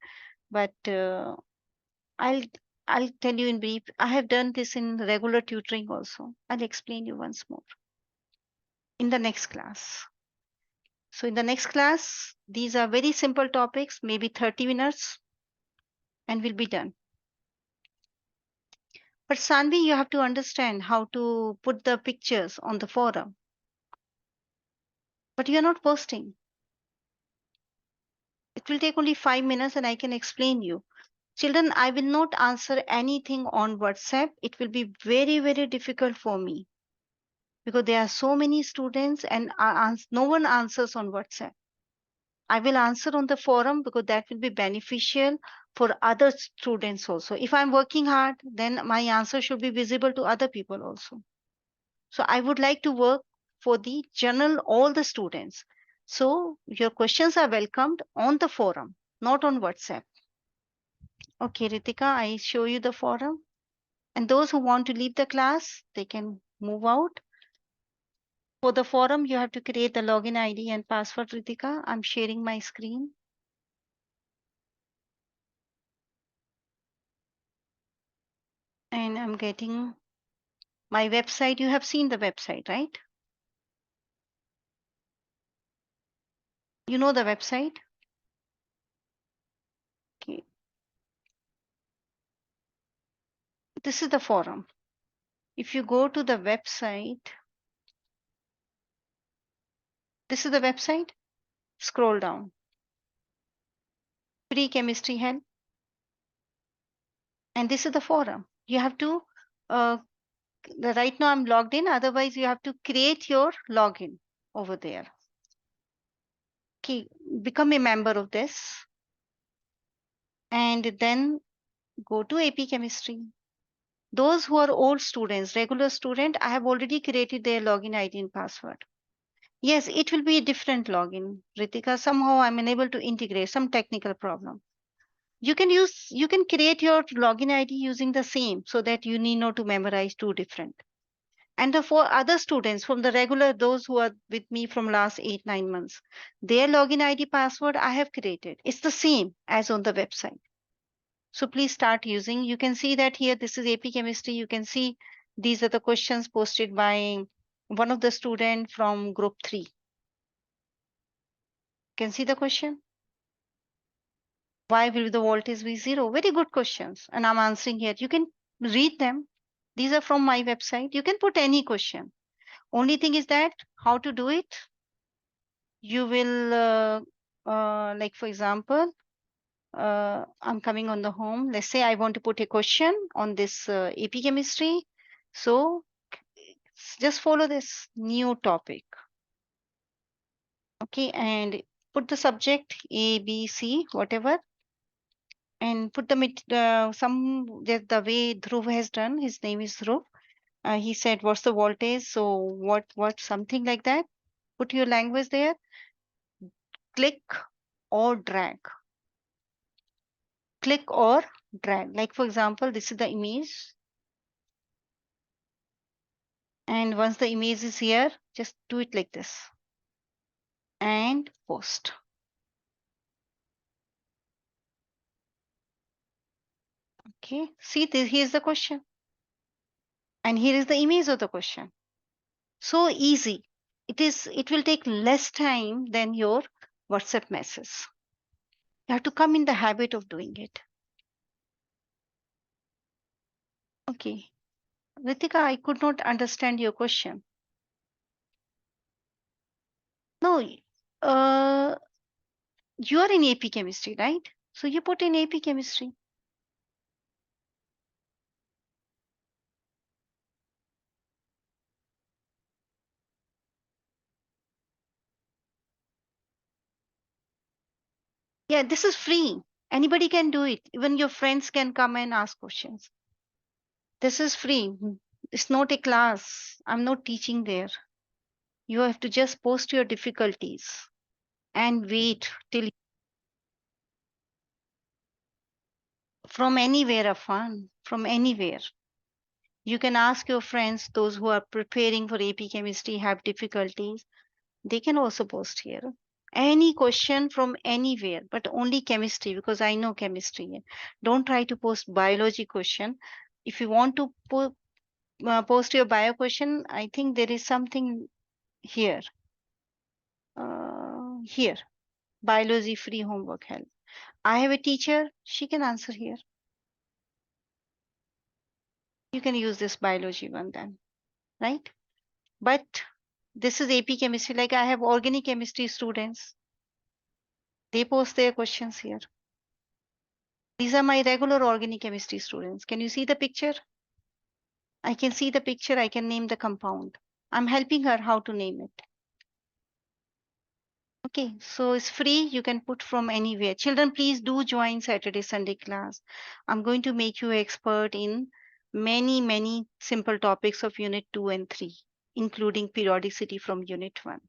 But I'll I'll tell you in brief. I have done this in regular tutoring also. I'll explain you once more in the next class. So in the next class, these are very simple topics, maybe 30 minutes, and we'll be done. But Sanvi, you have to understand how to put the pictures on the forum. But you are not posting. It will take only 5 minutes and I can explain you. Children, I will not answer anything on WhatsApp. It will be very, very difficult for me because there are so many students and no one answers on WhatsApp. I will answer on the forum because that will be beneficial for other students also. If I'm working hard, then my answer should be visible to other people also. So I would like to work for the general, all the students. So your questions are welcomed on the forum, not on WhatsApp. Okay, Ritika, I show you the forum. And those who want to leave the class, they can move out. For the forum, you have to create the login ID and password, Ritika. I'm sharing my screen. And I'm getting my website. You have seen the website, right? You know the website? Okay. This is the forum. If you go to the website, this is the website. Scroll down. Free chemistry help. And this is the forum. You have to, uh, right now I'm logged in. Otherwise, you have to create your login over there. Okay. Become a member of this. And then go to AP Chemistry. Those who are old students, regular student, I have already created their login ID and password. Yes, it will be a different login. Ritika, somehow I'm unable to integrate some technical problem. You can create your login ID using the same so that you need not to memorize two different. And the for other students from the regular, those who are with me from last 8, 9 months, their login ID password I have created. It's the same as on the website. So please start using. You can see that here, this is AP Chemistry. You can see these are the questions posted by one of the student from group 3. Can see the question? Why will the voltage be zero? Very good questions. And I'm answering here. You can read them. These are from my website. You can put any question. Only thing is that how to do it. You will, like for example, I'm coming on the home. Let's say I want to put a question on this AP chemistry. So just follow this new topic. Okay, and put the subject A, B, C, whatever, and put the way Dhruv has done. His name is Dhruv. He said, "What's the voltage?" So what, something like that. Put your language there. Click or drag. Click or drag. Like for example, this is the image. And once the image is here, just do it like this and post. Okay, see this, here's the question. And here is the image of the question. So easy. It will take less time than your WhatsApp message. You have to come in the habit of doing it. Okay. Ritika, I could not understand your question. No, uh, you are in AP chemistry, right? So you put in AP chemistry. Yeah, this is free. Anybody can do it. Even your friends can come and ask questions. This is free. It's not a class. I'm not teaching there. You have to just post your difficulties and wait till from anywhere of fun, from anywhere. You can ask your friends, those who are preparing for AP chemistry, have difficulties. They can also post here. Any question from anywhere, but only chemistry because I know chemistry. Don't try to post biology question. If you want to post your bio question, I think there is something here. Here, biology free homework help. I have a teacher, she can answer here. You can use this biology one then, right? But this is AP chemistry. Like I have organic chemistry students. They post their questions here. These are my regular organic chemistry students. Can you see the picture? I can see the picture. I can name the compound. I'm helping her how to name it. Okay, so it's free. You can put from anywhere. Children, please do join Saturday, Sunday class. I'm going to make you expert in many simple topics of Unit 2 and 3, including periodicity from Unit 1.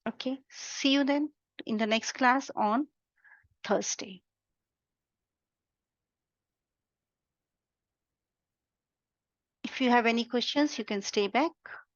Okay, see you then in the next class on Thursday. If you have any questions, you can stay back.